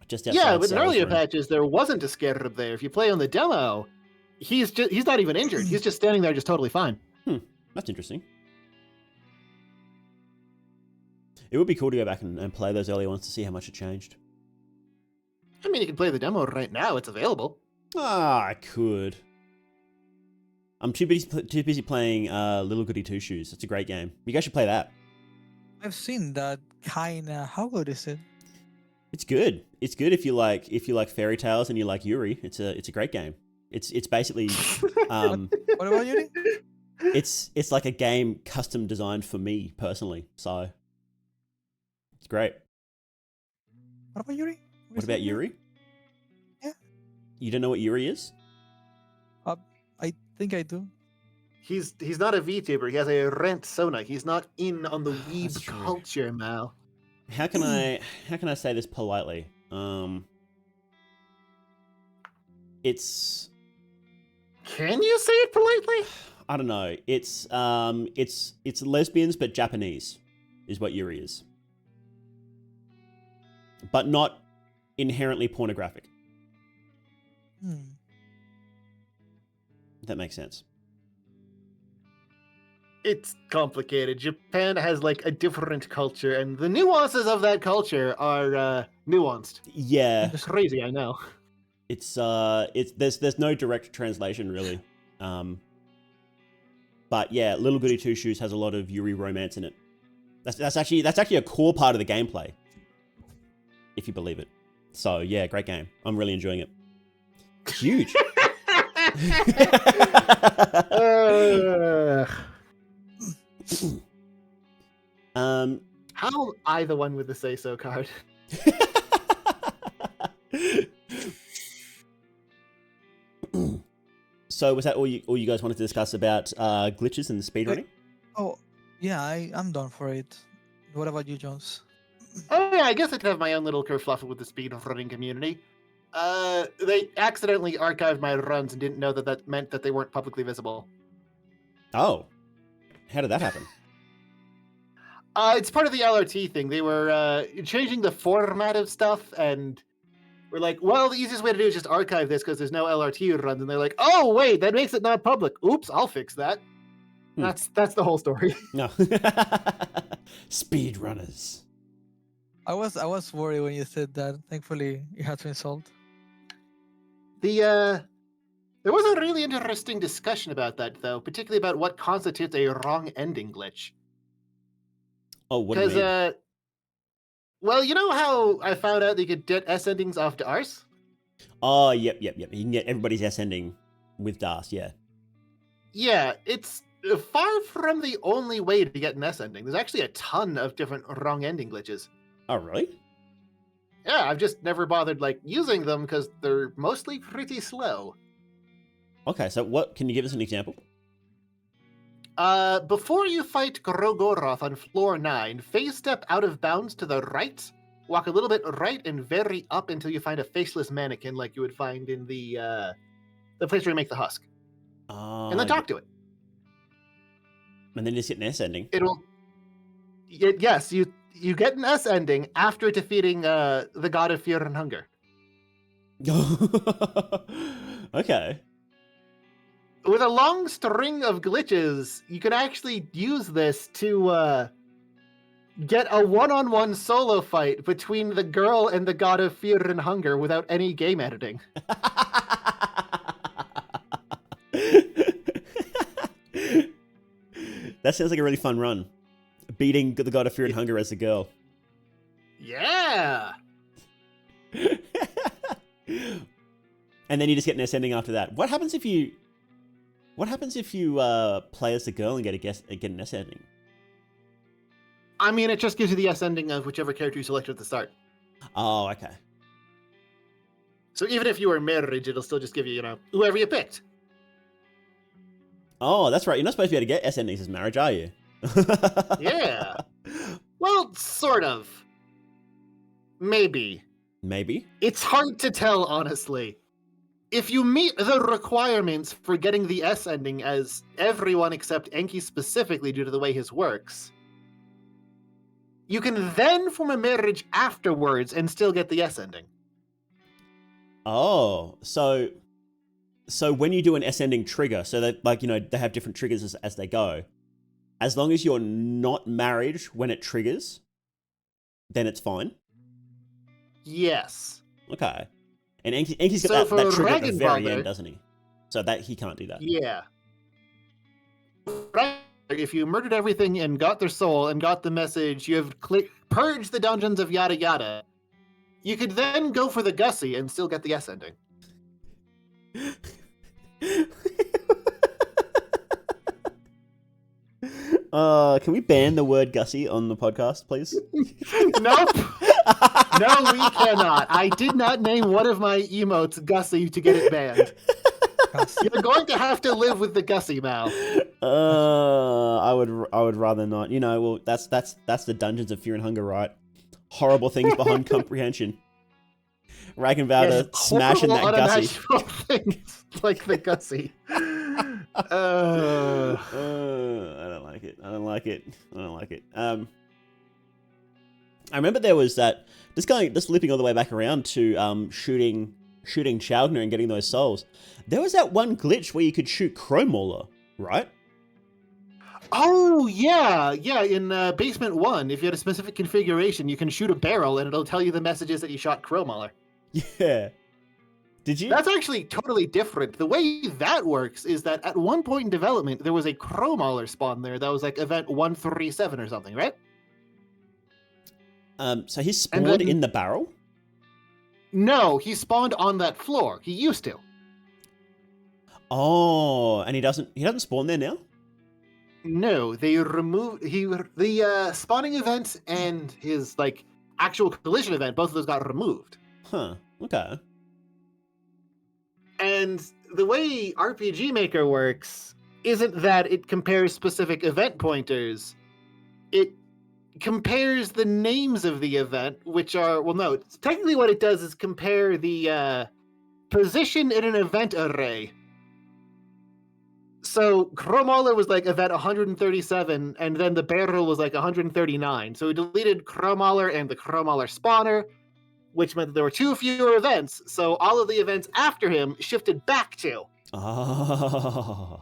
Just outside Yeah, but in Sal's earlier room. patches there wasn't a Scarab there. If you play on the demo, he's not even injured. He's just standing there, just totally fine. That's interesting. It would be cool to go back and play those early ones to see how much it changed. I mean, you can play the demo right now. It's available. I could. I'm too busy playing Little Goody Two Shoes. It's a great game. You guys should play that. I've seen that kinda. How good is it? It's good. It's good if you like fairy tales and you like Yuri. It's a great game. It's basically What about you? it's like a game custom designed for me personally. So it's great. What about Yuri? What about Yuri? Yeah. You don't know what Yuri is? I think I do. He's not a VTuber. He has a rent Sona. He's not in on the That's weeb true. culture, Mal. How can I say this politely? It's Can you say it politely? I don't know. It's lesbians but Japanese is what Yuri is. But not inherently pornographic. If that makes sense. It's complicated. Japan has like a different culture, and the nuances of that culture are nuanced. Yeah. It's crazy, I know. It's there's no direct translation really. But yeah, Little Goody Two Shoes has a lot of Yuri romance in it. That's actually a core part of the gameplay. If you believe it. So yeah, great game. I'm really enjoying it. It's huge. How am I the one with the say-so card? So was that all you guys wanted to discuss about glitches and speedrunning? Oh, yeah, I'm done for it. What about you, Jones? Oh yeah, I guess I could have my own little kerfluffle with the speedrunning community. They accidentally archived my runs and didn't know that meant that they weren't publicly visible. Oh. How did that happen? It's part of the LRT thing. They were changing the format of stuff, and we're like, well, the easiest way to do is just archive this because there's no LRT runs. And they're like, oh, wait, that makes it not public. Oops, I'll fix that. That's the whole story. No. Speedrunners. I was worried when you said that. Thankfully, it has been solved. There was a really interesting discussion about that, though, particularly about what constitutes a wrong ending glitch. Oh, what do you mean? Well, you know how I found out that you could get S endings off Dars? Oh, yep. You can get everybody's S ending with DAS, yeah. Yeah, it's far from the only way to get an S ending. There's actually a ton of different wrong ending glitches. Oh, really? Yeah, I've just never bothered using them because they're mostly pretty slow. Okay, so can you give us an example? Before you fight Grogoroth on floor 9, phase step out of bounds to the right, walk a little bit right and very up until you find a faceless mannequin like you would find in the place where you make the husk. And then talk to it. And then just get an S ending. Yes, you get an S ending after defeating the god of fear and hunger. Okay. With a long string of glitches, you can actually use this to get a one-on-one solo fight between the girl and the god of fear and hunger without any game editing. That sounds like a really fun run. Beating the god of fear and hunger as a girl. Yeah! And then you just get an S ending after that. What happens if you play as the girl and get an S ending? I mean, it just gives you the S ending of whichever character you selected at the start. Oh, okay. So even if you were married, it'll still just give you, whoever you picked. Oh, that's right. You're not supposed to be able to get S endings as marriage, are you? Yeah. Well, sort of. Maybe. Maybe. It's hard to tell, honestly. If you meet the requirements for getting the S ending, as everyone except Enki specifically due to the way his works, you can then form a marriage afterwards and still get the S ending. Oh, so when you do an S ending trigger, so that they have different triggers as they go. As long as you're not married when it triggers, then it's fine. Yes. Okay. And Enki's got that trigger at the very end, doesn't he? So that he can't do that. Yeah. If you murdered everything and got their soul and got the message, you have purged the dungeons of yada yada, you could then go for the Gussie and still get the S ending. Can we ban the word Gussie on the podcast, please? Nope. No, we cannot. I did not name one of my emotes Gussie to get it banned. You're going to have to live with the Gussie, Mal. I would rather not. Well, that's the Dungeons of Fear and Hunger, right? Horrible things beyond comprehension. Ragnvalda smashing that Gussie. Things like the Gussie. I don't like it. I don't like it. I remember there was that just looping all the way back around to shooting Chaldner and getting those souls. There was that one glitch where you could shoot Crowmauler, right? Oh yeah. In Basement 1, if you had a specific configuration, you can shoot a barrel and it'll tell you the messages that you shot Crowmauler. Yeah. Did you? That's actually totally different. The way that works is that at one point in development, there was a Crowmauler spawn there that was like event 137 or something, right? So he spawned in the barrel? No, he spawned on that floor. He used to. Oh, and he doesn't spawn there now? No, they removed the spawning event and his actual collision event, both of those got removed. Huh. Okay. And the way RPG Maker works isn't that it compares specific event pointers. It compares the names of the event, which are, technically what it does is compare the position in an event array. So Crowmauler was event 137, and then the barrel was 139. So we deleted Crowmauler and the Crowmauler spawner, which meant that there were two fewer events, so all of the events after him shifted back to. Oh,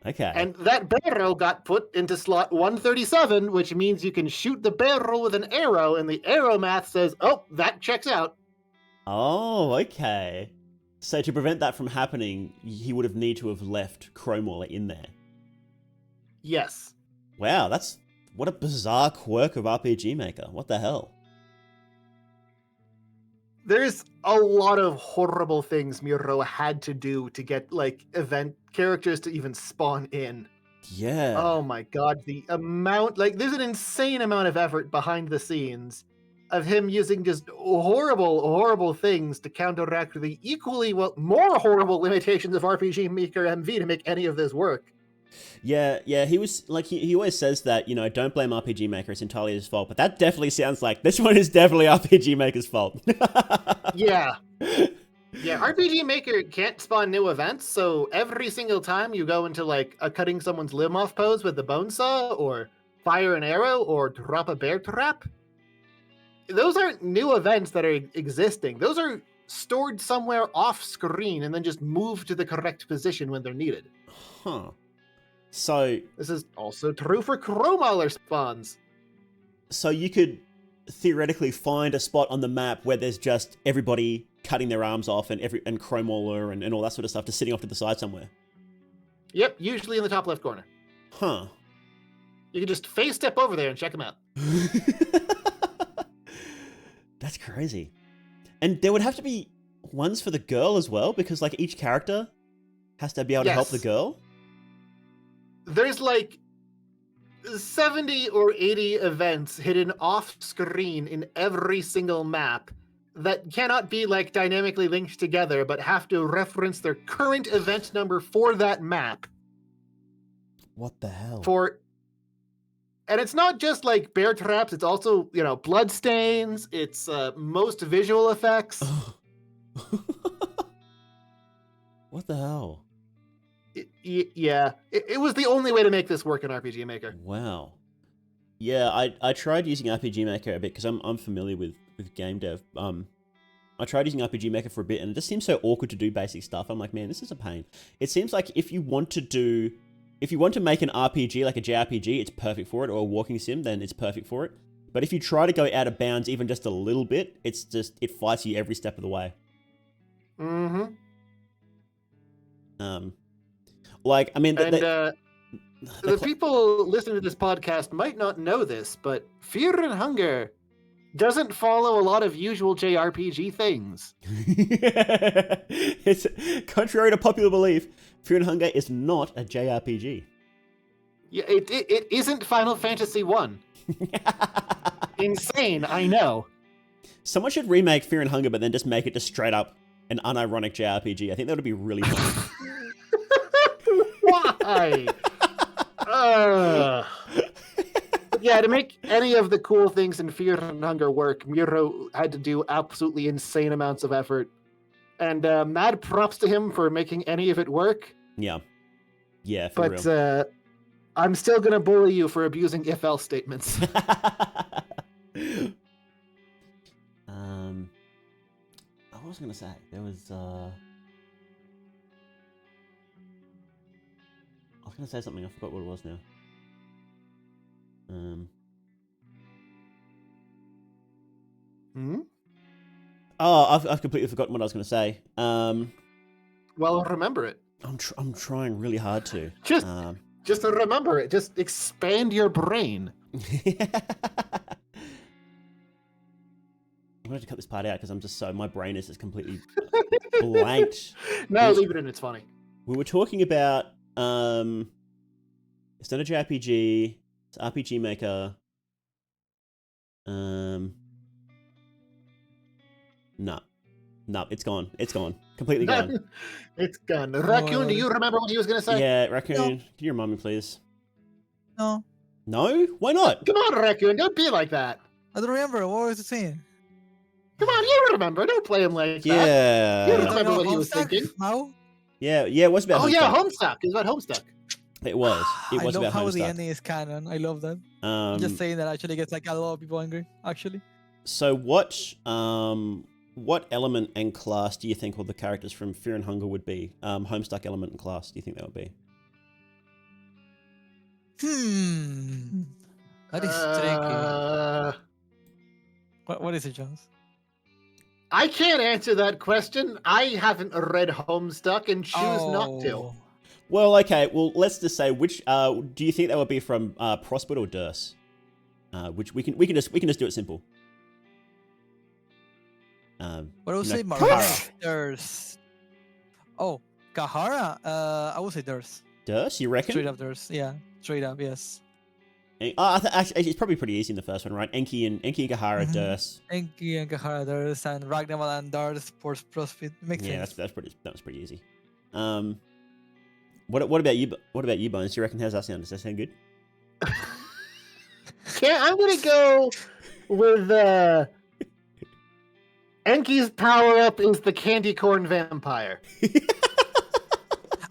okay. And that barrel got put into slot 137, which means you can shoot the barrel with an arrow, and the arrow math says, oh, that checks out. Oh, okay. So to prevent that from happening, he would have need to have left Crowmauler in there. Yes. Wow, what a bizarre quirk of RPG Maker. What the hell? There's a lot of horrible things Miro had to do to get event characters to even spawn in. Yeah. Oh my god, the amount there's an insane amount of effort behind the scenes of him using just horrible things to counteract the equally more horrible limitations of RPG Maker MV to make any of this work. Yeah, he was he always says that, don't blame RPG Maker, it's entirely his fault, but that definitely sounds like this one is definitely RPG Maker's fault. Yeah, RPG Maker can't spawn new events, so every single time you go into a cutting someone's limb off pose with the bone saw or fire an arrow or drop a bear trap, those aren't new events that are existing. Those are stored somewhere off screen and then just moved to the correct position when they're needed. Huh. So This is also true for Chromauler spawns. So you could theoretically find a spot on the map where there's just everybody cutting their arms off and Chromauler and all that sort of stuff just sitting off to the side somewhere. Yep, usually in the top left corner. Huh. You can just face step over there and check them out. That's crazy. And there would have to be ones for the girl as well, because like each character has to be able to help the girl. There's like 70 or 80 events hidden off screen in every single map that cannot be like dynamically linked together, but have to reference their current event number for that map. What the hell? And it's not just like bear traps, it's also, blood stains, it's most visual effects. What the hell? It was the only way to make this work in RPG Maker. Wow. Yeah, I tried using RPG Maker a bit because I'm familiar with game dev. I tried using RPG Maker for a bit and it just seems so awkward to do basic stuff. I'm like, man, this is a pain. It seems like if you want to make an RPG, like a JRPG, it's perfect for it, or a walking sim, then it's perfect for it. But if you try to go out of bounds even just a little bit, it fights you every step of the way. Mm-hmm. The people listening to this podcast might not know this, but Fear and Hunger doesn't follow a lot of usual JRPG things. It's contrary to popular belief, Fear and Hunger is not a JRPG. Yeah, it isn't Final Fantasy 1. Insane, I know. Someone should remake Fear and Hunger, but then just make it just straight up an unironic JRPG. I think that would be really fun. Why? Yeah, to make any of the cool things in Fear and Hunger work, Muro had to do absolutely insane amounts of effort. And mad props to him for making any of it work. Yeah. Yeah, for real. But I'm still going to bully you for abusing if-else statements. What was I going to say? There was... I was going to say something. I forgot what it was now. Oh, I've completely forgotten what I was going to say. Well, remember it. I'm trying really hard to. Just remember it. Just expand your brain. I'm going to cut this part out because my brain is just completely blanked. No, leave it in. It's funny. We were talking about it's not a JRPG. It's RPG Maker. No, it's gone. It's gone. Completely gone. It's gone. Raccoon, do you remember what he was going to say? Yeah, Raccoon, Can you remind me, please? No. No? Why not? Come on, Raccoon, don't be like that. I don't remember. What was it saying? Come on, you remember. Don't play him like that. Yeah. You remember what he was thinking. How? Yeah, it was about Homestuck. Yeah, Homestuck. It was about Homestuck. It was. It was I love about how Homestuck. the ending is canon. I love that. Just saying that actually gets like a lot of people angry, actually. So what element and class do you think all the characters from Fear and Hunger would be? Homestuck element and class, do you think that would be? That is tricky. What is it, Jones? I can't answer that question. I haven't read Homestuck and choose not to. Well, okay. Well, let's just say which. Do you think that would be from Prospert or Durst? Which we can just do it simple. What I would say, Marina, Durst. Oh, Kahara. I would say Durst. Durst, you reckon? Straight up Durst. Yeah, straight up. Yes. Actually, it's probably pretty easy in the first one, right? Enki and Kahara, Durst. Enki and Kahara, Durst, and Ragnaval and Durst for Prospect. Makes sense. That was pretty easy. What about you? What about you, Bones? Do you reckon how's that sound? Does that sound good? I'm gonna go with Enki's power up is the candy corn vampire.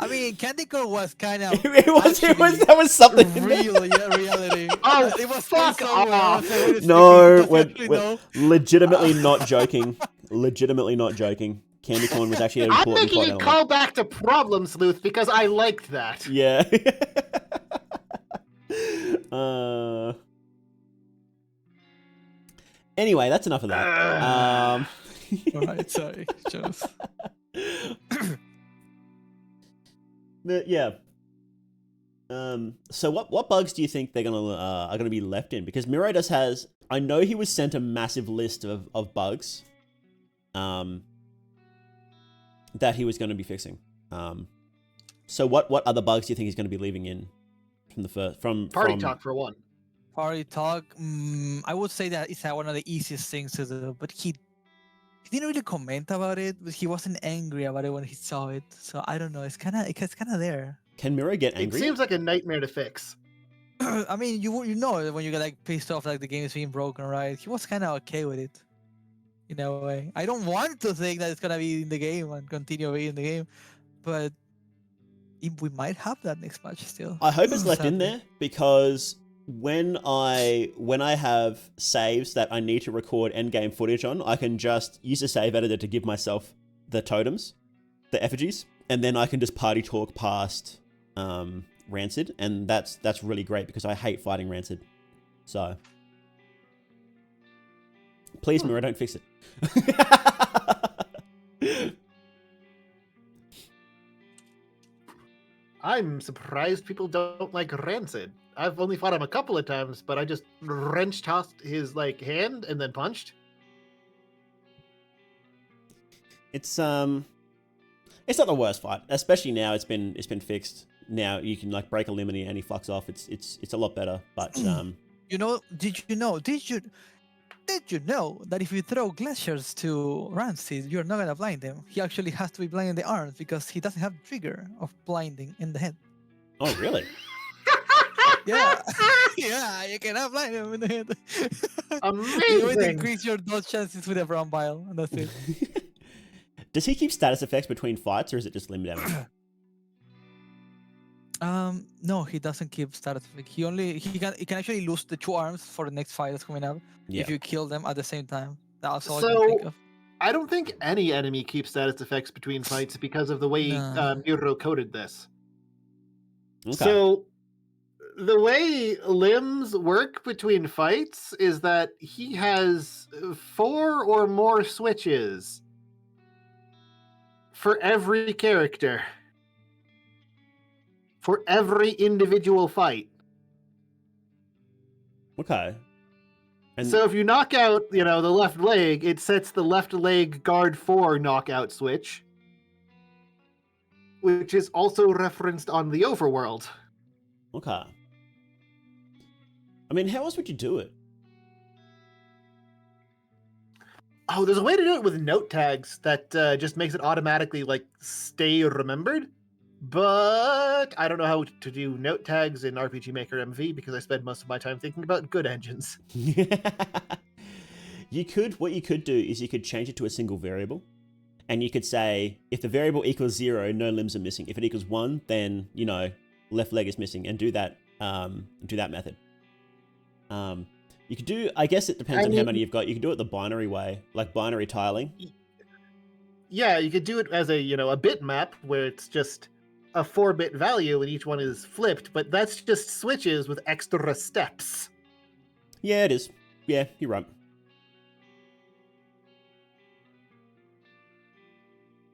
I mean, Candy Corn was kind of That was something. in there. real, yeah, reality. Oh, It was fuck somewhere. I was off. like, wait a second, No, does he we're, actually we're know? legitimately not joking. Legitimately not joking. Candy corn was actually an I'm important making plot a element. call back to Problem Sleuth because I liked that. Yeah. Anyway, that's enough of that. Alright, sorry, Jones. But yeah. So what bugs do you think they're are gonna be left in? Because Mirodus has, I know he was sent a massive list of bugs, that he was going to be fixing. So what other bugs do you think he's going to be leaving in from the first Party talk for one. Party talk. I would say that it's one of the easiest things to do, but he didn't really comment about it. But he wasn't angry about it when he saw it. So I don't know. It's kind of there. Can Miro get It angry? seems like a nightmare to fix. I mean, you know when you get like pissed off, like the game is being broken, right? He was kind of okay with it, in a way. I don't want to think that it's gonna be in the game and continue being in the game, but we might have that next match still. I hope it's left in sadly. there, because when I have saves that I need to record endgame footage on, I can just use a save editor to give myself the totems, the effigies, and then I can just party talk past Rancid, and that's really great because I hate fighting Rancid. So please, Miro, don't fix it. I'm surprised people don't like Rancid. I've only fought him a couple of times, but I just wrench tossed his like hand and then punched. It's not the worst fight, especially now it's been fixed. Now you can like break a limit and he fucks off. It's a lot better, but You know, did you know that if you throw glaciers to Rancid, you're not gonna blind him? He actually has to be blind in the arms because he doesn't have trigger of blinding in the head. oh really? Yeah, yeah, you cannot blind him in the head. You would Amazing. increase your dodge chances with a brown bile, and that's it. Does he keep status effects between fights, or is it just limb damage? No, he doesn't keep status effect. He can actually lose the 2 arms for the next fight that's coming up Yeah. if you kill them at the same time. That's all I can think So of. I don't think any enemy keeps status effects between fights because of the way No. Miro coded this. Okay. So the way limbs work between fights is that he has 4 or more switches for every character. For every individual fight. Okay. And So if you knock out, the left leg, it sets the left leg guard 4 knockout switch, which is also referenced on the overworld. okay. I mean, how else would you do it? Oh, there's a way to do it with note tags that just makes it automatically stay remembered. But I don't know how to do note tags in RPG Maker MV because I spend most of my time thinking about good engines. What you could do is you could change it to a single variable, and you could say if the variable equals 0, no limbs are missing. If it equals 1, then left leg is missing, and do that method. You could do, I guess it depends on how many you've got. You can do it the binary way, like binary tiling. Yeah, you could do it as a bit map where it's just a 4-bit value and each one is flipped, but that's just switches with extra steps. Yeah, it is. Yeah, you're right.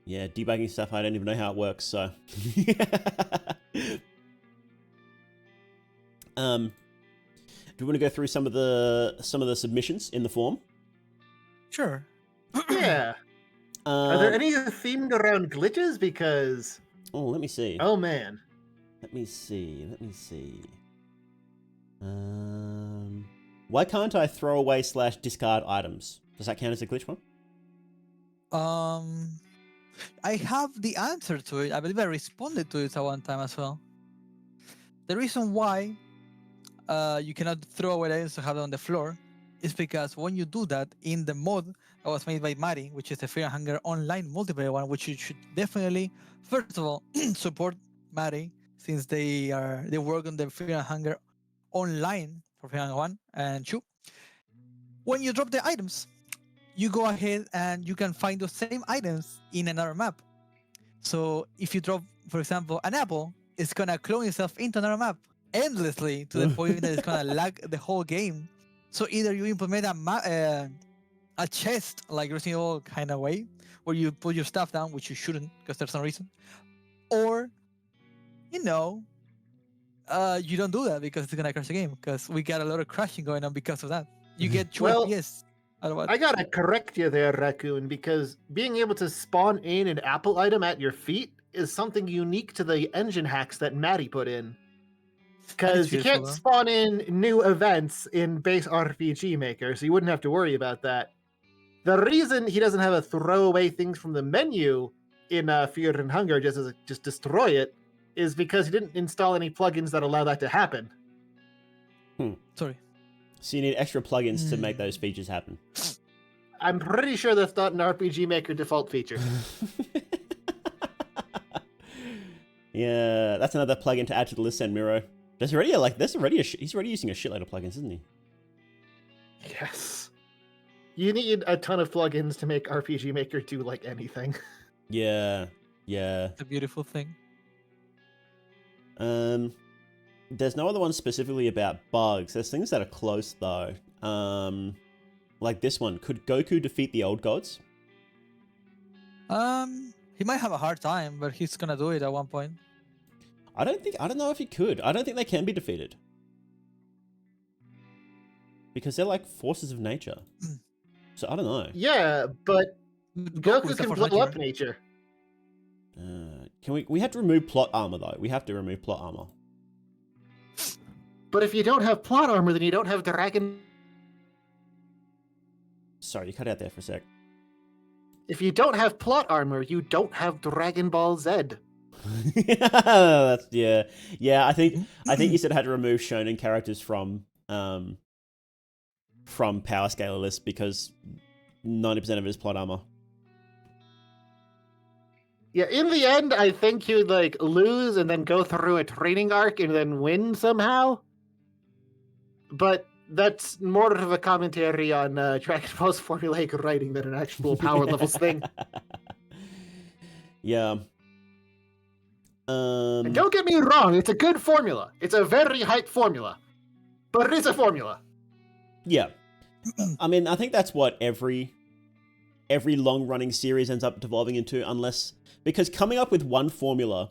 Yeah, debugging stuff, I don't even know how it works, so. Do we want to go through some of the submissions in the form? Sure. Yeah. Are there any themed around glitches? Because oh, let me see. oh man. Let me see. Why can't I throw away / discard items? Does that count as a glitch one? I have the answer to it. I believe I responded to it at one time as well. The reason why you cannot throw away items to have them on the floor is because when you do that in the mod that was made by Mari, which is the Fear and Hunger online multiplayer one, which you should definitely, first of all, support Mari since they work on the Fear and Hunger online for Fear and Hunger 1 and 2. When you drop the items, you go ahead and you can find those same items in another map. So if you drop, for example, an apple, it's gonna clone itself into another map endlessly to the point that it's gonna lag the whole game. So either you implement a chest like Resident Evil kind of way, where you put your stuff down, which you shouldn't because there's no reason, or you know, you don't do that because it's gonna crash the game. Because we got a lot of crashing going on because of that. You get 2 Well, FPS out of it. I gotta correct you there, Raccoon, because being able to spawn in an apple item at your feet is something unique to the engine hacks that Maddie put in. Because you useful, can't though. spawn in new events in base RPG Maker, so you wouldn't have to worry about that. The reason he doesn't have a throwaway things from the menu in Fear and Hunger just destroy it is because he didn't install any plugins that allow that to happen. Sorry. So you need extra plugins to make those features happen. I'm pretty sure that's not an RPG Maker default feature. Yeah, that's another plugin to add to the list, and Miro. He's already using a shitload of plugins, isn't he? Yes. You need a ton of plugins to make RPG Maker do like anything. Yeah. It's a beautiful thing. There's no other one specifically about bugs. There's things that are close though. Like this one. Could Goku defeat the old gods? He might have a hard time, but he's gonna do it at one point. I don't know if he could. I don't think they can be defeated. Because they're like forces of nature. So I don't know. Yeah, but Goku Goku's the can force blow of nature. up nature. Can we have to remove plot armor though. We have to remove plot armor. But if you don't have plot armor, then you don't have dragon. Sorry, you cut out there for a sec. If you don't have plot armor, you don't have Dragon Ball Z. That's yeah. I think you said had to remove shonen characters from power scaler list because 90% of it is plot armor. Yeah, in the end, I think he would like lose and then go through a training arc and then win somehow. But that's more of a commentary on Dragon Ball's formulaic writing than an actual power levels thing. Yeah. And don't get me wrong, it's a good formula. It's a very hype formula. But it is a formula. Yeah. I mean, I think that's what every long-running series ends up devolving into, because coming up with one formula,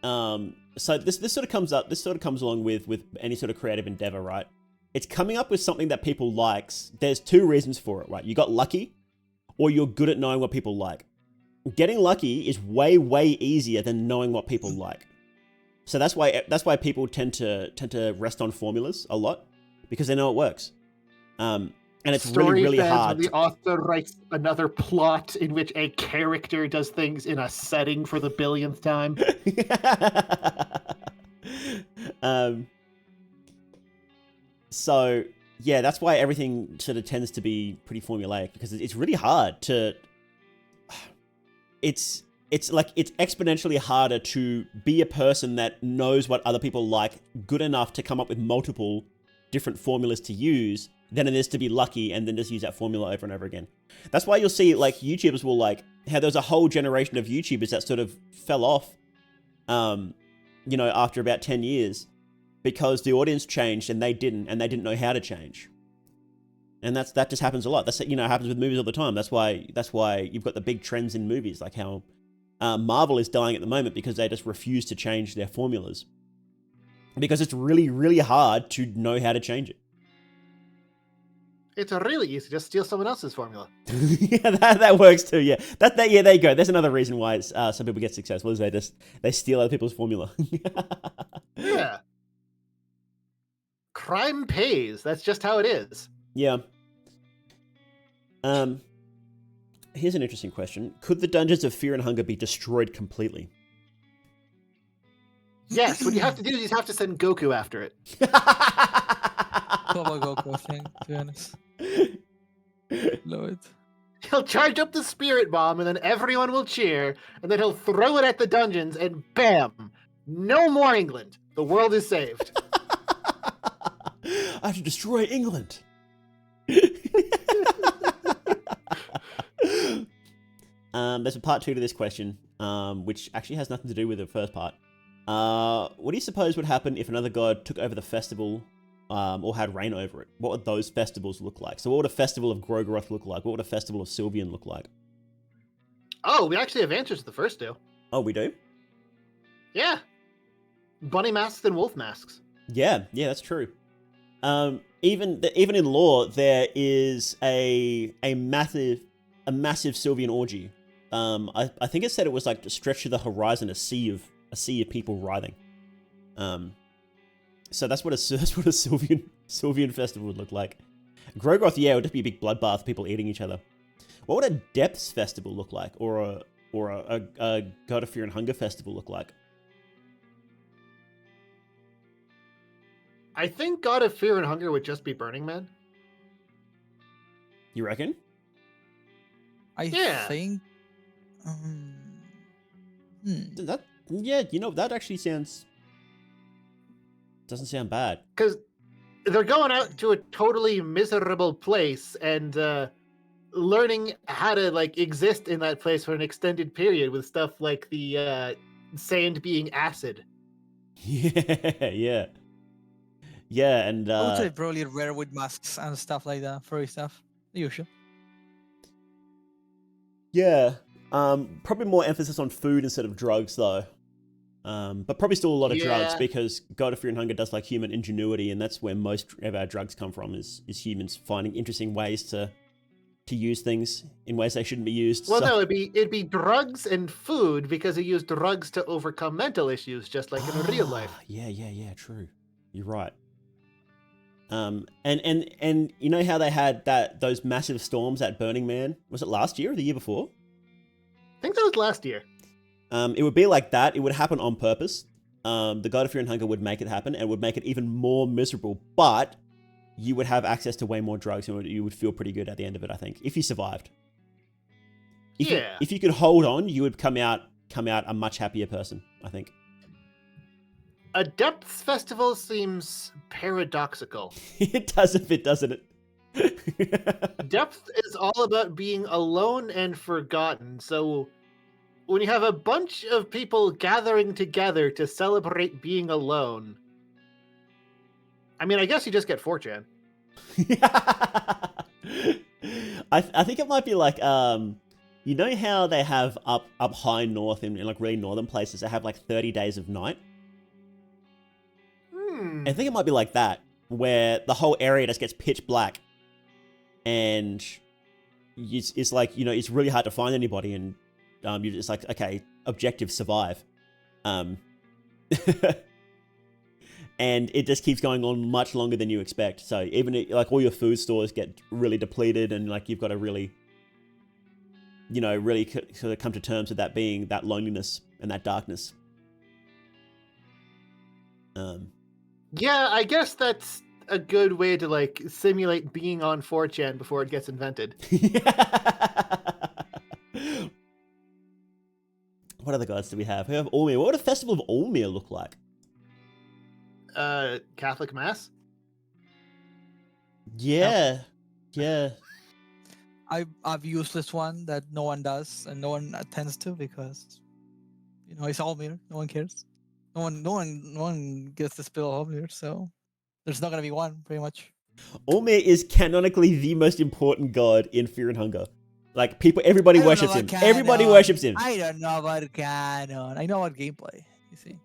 so this sort of comes along with any sort of creative endeavor, right? It's coming up with something that people likes. There's 2 reasons for it, right? You got lucky, or you're good at knowing what people like. Getting lucky is way, way easier than knowing what people like. So that's why people tend to rest on formulas a lot, because they know it works. And it's Story really says hard. When the author writes another plot in which a character does things in a setting for the billionth time. So yeah, that's why everything sort of tends to be pretty formulaic, because it's really hard to. It's exponentially harder to be a person that knows what other people like good enough to come up with multiple different formulas to use than it is to be lucky and then just use that formula over and over again. That's why you'll see like YouTubers will like how there's a whole generation of YouTubers that sort of fell off, after about 10 years because the audience changed and they didn't know how to change. And that just happens a lot. That's happens with movies all the time. That's why you've got the big trends in movies, like how Marvel is dying at the moment because they just refuse to change their formulas because it's really, really hard to know how to change it. It's really easy. Just steal someone else's formula. Yeah, that works too. Yeah, yeah. There you go. There's another reason why some people get successful is they steal other people's formula. Yeah. Crime pays. That's just how it is. Yeah. Here's an interesting question. Could the dungeons of Fear and Hunger be destroyed completely? Yes, what you have to do is you have to send Goku after it. Global Goku thing, to be honest. Love it. He'll charge up the spirit bomb, and then everyone will cheer, and then he'll throw it at the dungeons, and bam! No more England. The world is saved. I have to destroy England. There's a part 2 to this question, which actually has nothing to do with the first part. What do you suppose would happen if another god took over the festival, or had reign over it? What would those festivals look like? So what would a festival of Grogoroth look like? What would a festival of Sylvian look like? Oh, we actually have answers to the first two. Oh, we do? Yeah. Bunny masks and wolf masks. Yeah, that's true. Even in lore, there is a massive Sylvian orgy. I think it said it was like to stretch to the horizon, a sea of people writhing. So that's what a Sylvian festival would look like. Grogoroth, yeah, it would just be a big bloodbath, people eating each other. What would a Depths festival look like, or a God of Fear and Hunger festival look like? I think God of Fear and Hunger would just be Burning Man. You reckon? I think. That that actually doesn't sound bad. Because they're going out to a totally miserable place and learning how to like exist in that place for an extended period with stuff like the sand being acid. Yeah, and I would say probably rare with masks and stuff like that, furry stuff. The usual. Yeah, probably more emphasis on food instead of drugs, though. But probably still a lot of drugs, because God of Fear and Hunger does like human ingenuity, and that's where most of our drugs come from, is humans finding interesting ways to use things in ways they shouldn't be used. Well, no, it'd be drugs and food, because he used drugs to overcome mental issues, just like in real life. Yeah, true. You're right. And you know how they had those massive storms at Burning Man? Was it last year or the year before? I think that was last year. It would be like that. It would happen on purpose. The God of Fear and Hunger would make it happen, and would make it even more miserable. But you would have access to way more drugs, and you would feel pretty good at the end of it, I think, if you survived. If you could hold on, you would come out a much happier person, I think. A Depths festival seems paradoxical. It does a bit, doesn't it? Depth is all about being alone and forgotten. So when you have a bunch of people gathering together to celebrate being alone, I mean, I guess you just get 4chan. I think it might be like, you know how they have up high north in like really northern places, they have like 30 days of night? I think it might be like that, where the whole area just gets pitch black, and it's like, you know, it's really hard to find anybody, and you're just like, okay, objective, survive. And it just keeps going on much longer than you expect. So even like all your food stores get really depleted, and like you've got to really, you know, really sort of come to terms with that being that loneliness and that darkness. Yeah, I guess that's a good way to like simulate being on 4chan before it gets invented. What other gods do we have? We have Olmir. What would a festival of Olmir look like? Catholic Mass? Yeah. I've useless one that no one does and no one attends to, because you know it's Olmir. No one cares. No one gets the spill of Olmir, so there's not gonna be one, pretty much. Olmir is canonically the most important god in Fear and Hunger. Like everybody worships him. Canon. Everybody worships him. I don't know about canon. I know about gameplay. You see.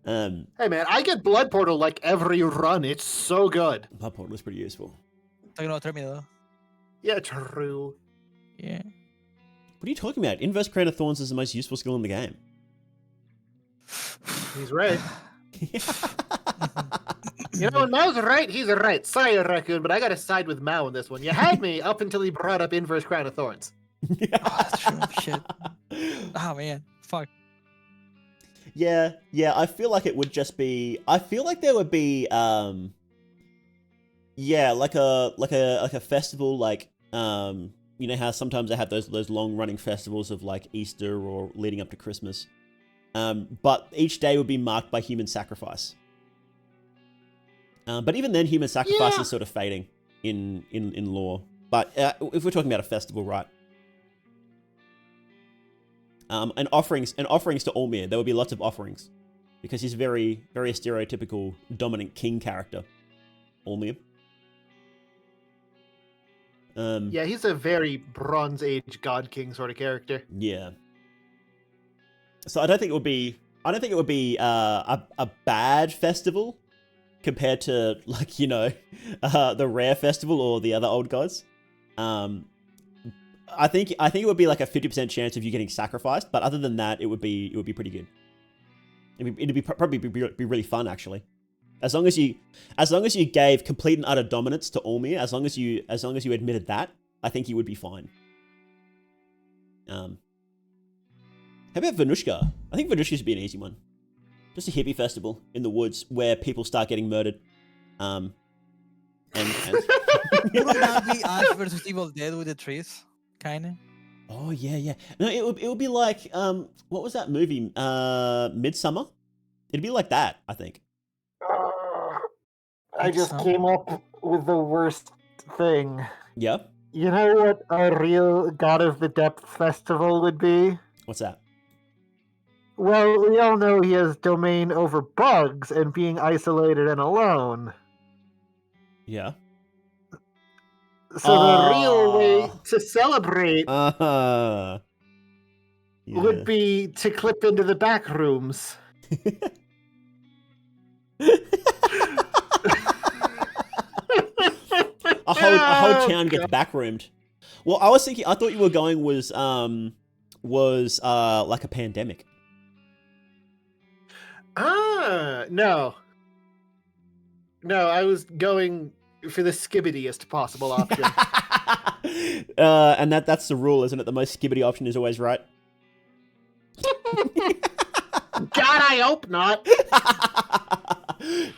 Hey man, I get Blood Portal like every run. It's so good. Blood Portal is pretty useful. Talking about Terminator. Yeah, true. Yeah. What are you talking about? Inverse Crown of Thorns is the most useful skill in the game. He's right. You know, when Mao's right, he's right. Sorry, Raccoon, but I gotta side with Mao on this one. You had me up until he brought up Inverse Crown of Thorns. Oh, that's true. Shit. Oh man. Fuck. Yeah. I feel like it would just be. I feel like there would be Yeah, like a festival, like you know how sometimes they have those long running festivals of like Easter or leading up to Christmas. But each day would be marked by human sacrifice. But even then, human sacrifice is sort of fading in lore. But if we're talking about a festival, right? And offerings to Olmir, there would be lots of offerings because he's very stereotypical dominant king character, Olmir. Yeah, he's a very Bronze Age God King sort of character. Yeah. So I don't think it would be a bad festival compared to, like, you know, the rare festival or the other old gods. I think it would be like a 50% chance of you getting sacrificed, but other than that, it would be pretty good. Probably be really fun, actually. As long as you gave complete and utter dominance to Olmir, as long as you admitted that, I think you would be fine. How about Venushka? I think Venushka should be an easy one. Just a hippie festival in the woods where people start getting murdered. And Wouldn't that be Ash versus Evil Dead with the trees? Kinda. Oh yeah. No, it would be like what was that movie? Midsummer. It'd be like that, I think. I just came up with the worst thing. Yeah. You know what a real God of the Depth festival would be? What's that? Well, we all know he has domain over bugs and being isolated and alone. Yeah. So the real way to celebrate would be to clip into the back rooms. A whole town gets backroomed. Well, I thought you were going was like a pandemic. No, I was going for the skibbidiest possible option. And that's the rule, isn't it? The most skibbity option is always right. God, I hope not.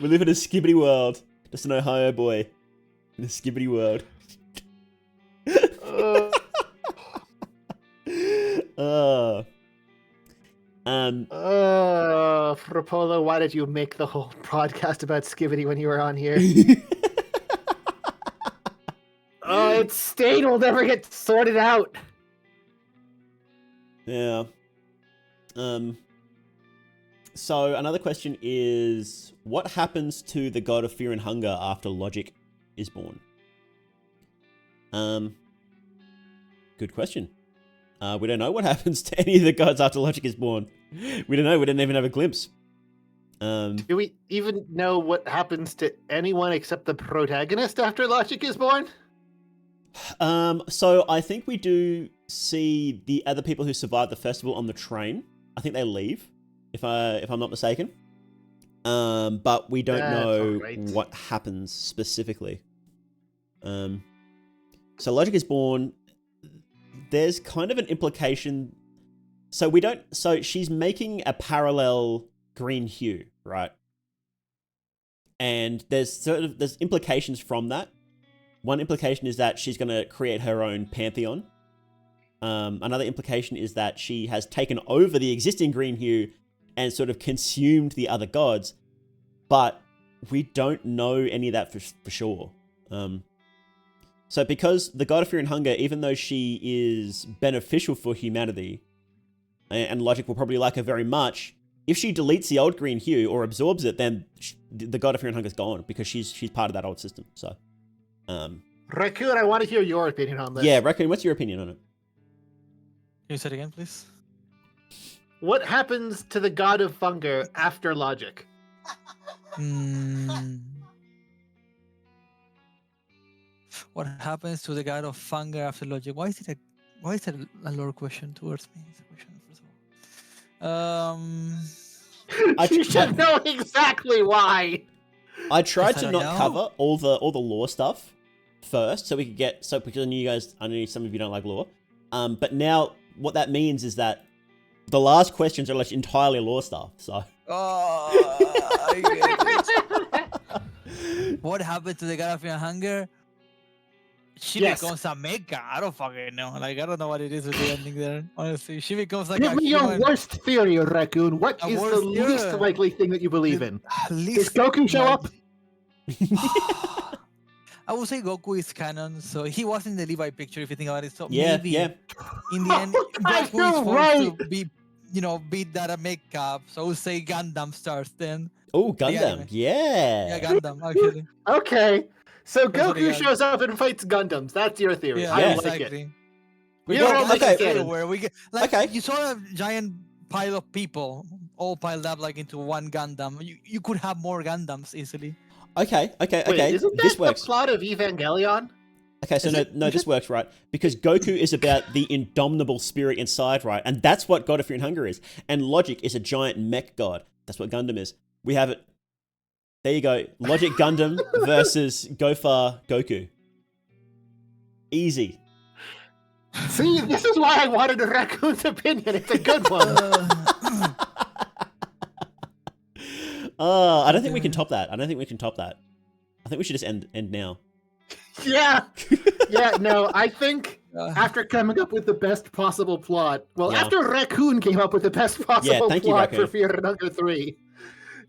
We live in a skibbity world. Just an Ohio boy in a skibbity world. Propolo, why did you make the whole podcast about skibidi when you were on here? It's stain will never get sorted out. Yeah. So another question is, what happens to the god of fear and hunger after logic is born? Good question. We don't know what happens to any of the gods after logic is born. We don't know. We didn't even have a glimpse. Do we even know what happens to anyone except the protagonist after logic is born? So I think we do see the other people who survived the festival on the train. I think they leave, if I'm not mistaken. But we don't know what happens specifically. So logic is born. There's kind of an implication. So she's making a parallel green hue, right? And there's implications from that. One implication is that she's going to create her own pantheon. Another implication is that she has taken over the existing green hue and sort of consumed the other gods. But we don't know any of that for sure. So because the god of fear and hunger, even though she is beneficial for humanity, and logic will probably like her very much, if she deletes the old green hue or absorbs it, then the god of fear and hunger is gone because she's part of that old system. So, Raccoon, I want to hear your opinion on this. Yeah, Raccoon, what's your opinion on it? Can you say it again, please? What happens to the god of hunger after logic? What happens to the god of hunger after logic? Why is it a lore question towards me? It's a question, first of all. You should know exactly why. I tried to not cover all the lore stuff first, so we could get because I knew some of you don't like lore. But now what that means is that the last questions are like entirely lore stuff. So. I get it. What happened to the God of Fear and Hunger? She Yes. becomes a mecha. I don't fucking know. Like, I don't know what it is with the ending there. Honestly, she becomes like Give a me your human. worst theory, Raccoon. What A is the worst least theory. likely thing that you believe in? Does Least Goku show up? I would say Goku is canon, so he was in the Levi picture if you think about it. So Yeah, maybe yeah. in the end, God, Goku is you're forced to right. be, beat that makeup. So I would say Gundam starts then. Oh, The Gundam. anime. Yeah. Yeah, Gundam actually. Okay. So That's what I Goku got. shows up and fights Gundams. That's your theory. Yeah, I Yeah. like it. exactly. We get don't make okay. it canon. everywhere. We get like Okay. you saw a giant pile of people all piled up like into one Gundam. You could have more Gundams easily. Okay. Wait, Okay. isn't This that the works. plot of Evangelion? Okay, so Is no, it? no, this works, right? Because Goku is about the indomitable spirit inside, right? And that's what God of Fear and Hunger is. And Logic is a giant mech god. That's what Gundam is. We have it. There you go. Logic Gundam versus Gofar Goku. Easy. See, this is why I wanted a Raccoon's opinion. It's a good one. I don't think we can top that. I don't think we can top that. I think we should just end now. Yeah. Yeah, no, I think Uh, after coming up with the best possible plot, well, Yeah. after Raccoon came up with the best possible thank you, plot for Raccoon. Fear and Hunger 3,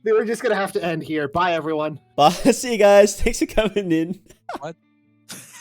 they were just going to have to end here. Bye, everyone. Bye. See you guys. Thanks for coming in. what?